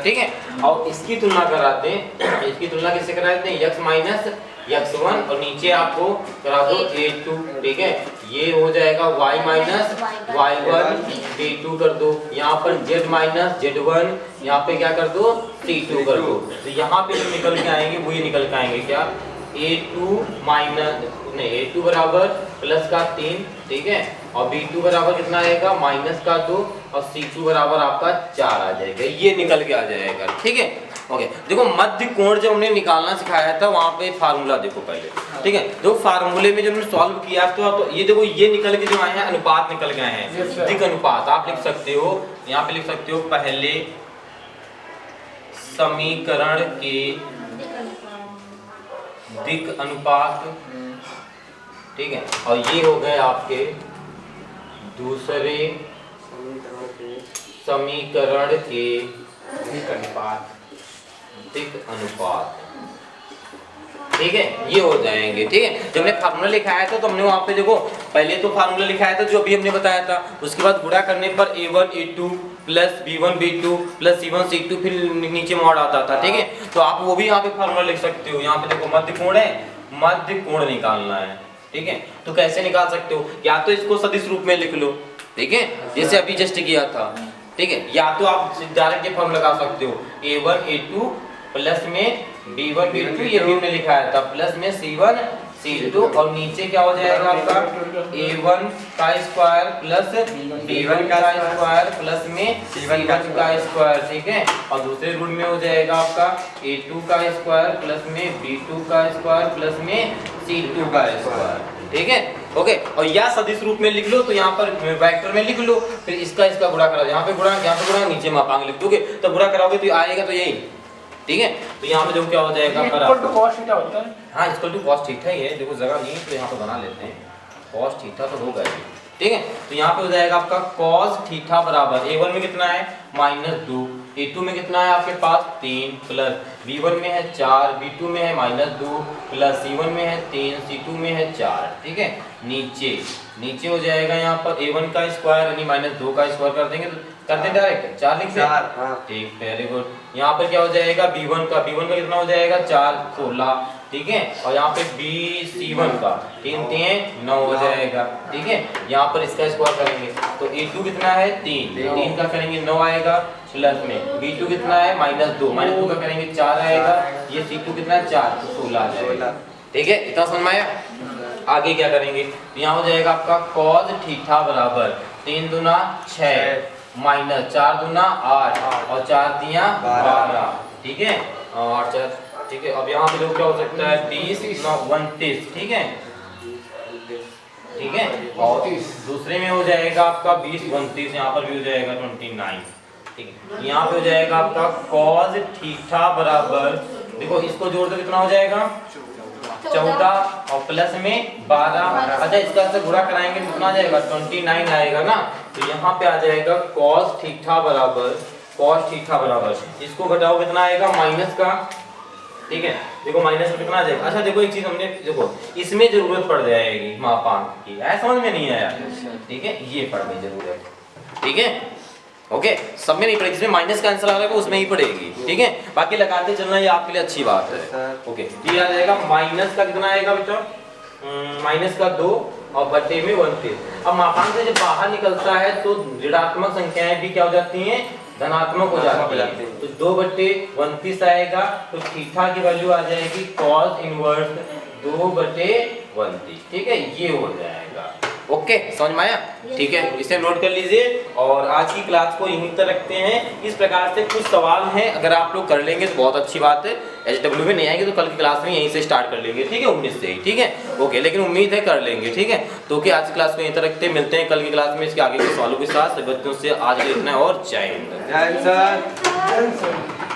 ठीक है। और इसकी तुलना कराते हैं, इसकी तुलना किससे कराते हैं, x माइनस x1 और नीचे आपको करा दो A2, ठीक है, ये हो जाएगा y माइनस y1 B2 कर दो, यहाँ पर z माइनस z1, यहाँ पे क्या कर दो C2 कर दो, तो यहाँ पे जो निकल के आएंगे वो ये निकल के आएंगे क्या, A2 माइनस नहीं A2 बराबर प्लस का 3, ठीक है, और B2 बराबर कितना आएगा माइनस का 2 और C2 बराबर आपका 4 आ जाएगा, ये निकल के आ जाएगा, ठीक है, ओके। देखो मध्य कोण जब हमने निकालना सिखाया था वहां पे फार्मूला देखो पहले, ठीक है, तो फार्मूले में जब हमने सॉल्व किया तो ये देखो ये निकल के जो आए हैं अनुपात निकल के आए हैं, दिक अनुपात आप लिख सकते हो, यहाँ पे लिख सकते हो पहले समीकरण के दिक अनुपात, ठीक है, और ये हो गए आपके दूसरे समीकरण के दिक अनुपात, ठीक है, ये हो जाएंगे, ठीक है। जब हमने फार्मूला लिखाया था तो हमने वहां पे देखो पहले तो फार्मूला लिखाया था जो अभी हमने बताया था, उसके बाद गुणा करने पर A1 A2 plus B1 B2 plus C1 C2 फिर नीचे मॉड आता था, ठीक है, तो आप वो भी यहाँ पे फार्मूला लिख सकते हो। यहाँ पे देखो मध्य कोण है, मध्य कोण निकालना है, ठीक है, तो कैसे निकाल सकते हो, या तो इसको सदिश रूप में लिख लो, ठीक है, जैसे अभी जस्ट किया था, ठीक है, या तो आप डायरेक्ट ये फॉर्मूला लगा सकते हो A1 A2 प्लस में B1 B2, ये भी हमने लिखाया था, प्लस में C1 C2 और नीचे क्या हो जाएगा आपका A1 का स्क्वायर प्लस B1 का स्क्वायर प्लस में C1 का स्क्वायर, ठीक है, और दूसरे रूट में हो जाएगा आपका A2 का स्क्वायर प्लस में B2 का स्क्वायर प्लस में C2 का स्क्वायर, ठीक है, ओके। और या सदिश रूप में लिख लो, तो यहाँ पर वेक्टर में लिख लो, फिर इसका गुणा करो, यहाँ पे गुणा नीचे मापांक लिख दोगे, तो गुणा कराओगे तो आएगा तो यही, ठीक है, तो यहाँ पे देखो क्या हो जाएगा, इक्वल टू cos थीटा होता है, हाँ इक्वल टू cos थीटा ही है, देखो जगह नहीं तो यहाँ पे बना लेते हैं, cos थीटा तो होगा ही, ठीक है, तो यहाँ पे हो जाएगा आपका cos थीटा बराबर A1 में कितना है -2, A2 में कितना है आपके पास 3 प्लस B1 में है 4, B2 में है -2 प्लस C1 में है 3, C2 में है 4, ठीक है, नीचे हो जाएगा यहाँ पर A1 का स्क्वायर यानी -2 का स्क्वायर कर देंगे तो करते डायरेक्ट 4 लिखते हैं। 4 हाँ ठीक, वेरी गुड। यहाँ पर क्या हो जाएगा B1 का कितना हो जाएगा 4 16, ठीक है। और यहाँ पे BC1 का 3 3 9 हो जाएगा, ठीक है। यहाँ पर इसका स्क्वायर करेंगे तो A2 कितना है 3 का करेंगे 9 आएगा, प्लस में B2 कितना है -2 का करेंगे 4 आएगा, ये C2 कितना है 4 तो 16 आ जाएगा, ठीक है। इतना समझ में आया। आगे क्या करेंगे तो यहाँ हो जाएगा आपका cos थीटा बराबर 3 दूना 6 माइनस 4 दूना 8 और 4 दिया 12, ठीक है। और 4, ठीक है। अब यहाँ पे लोग क्या हो सकता है 30 29, ठीक है, ठीक है। और दूसरे में हो जाएगा आपका 20 29, यहाँ पर भी हो जाएगा 29, ठीक है। यहाँ पे हो जाएगा आपका cos थीटा बराबर, देखो इसको जोड़ दो कितना हो जाएगा 14 और प्लस में 12। अच्छा इसका से गुणा कराएंगे तो कितना आ जाएगा 29 आएगा ना। तो यहाँ पे आ जाएगा cos थीटा बराबर इसको घटाओ कितना आएगा माइनस का, ठीक है। देखो माइनस में कितना आ जाएगा। अच्छा देखो एक चीज हमने देखो इसमें जरूरत पड़ जाएगी मापांक की, ऐसा समझ में नहीं आया, ठीक है। ये पढ़ने जरूरत, ठीक है, ओके। सब में नहीं पड़ेगी, जिसमें माइनस का आंसर आ रहा है उसमें ही पड़ेगी, ठीक है। बाकी लगाते चलना ये आपके लिए अच्छी बात है, ओके। ये आ जाएगा माइनस का कितना आएगा बेटा माइनस का 2 और बटे में 29। अब मापांक से जब बाहर निकलता है तो ऋणात्मक संख्याएं भी क्या हो जाती हैं धनात्मक हो जाती है। तो 2 बटे 29 आएगा तो थीटा की वैल्यू आ जाएगी cos इनवर्स 2 बटे 29, ठीक है। ये हो जाएगा, ओके समझ में आया, ठीक है। इसे नोट कर लीजिए और आज की क्लास को यहीं तक रखते हैं। इस प्रकार से कुछ सवाल हैं, अगर आप लोग कर लेंगे तो बहुत अच्छी बात है। HW में नहीं आएगी तो कल की क्लास में यहीं से स्टार्ट कर लेंगे, ठीक है 19 से ही, ठीक है, ओके। लेकिन उम्मीद है कर लेंगे, ठीक है। तो कि आज की क्लास को यहीं तक रखते हैं, मिलते हैं कल की क्लास में इसके आगे के सवालों के साथ। सभी बच्चों से आज के लिए इतना और जय हिंद। जय हिंद सर।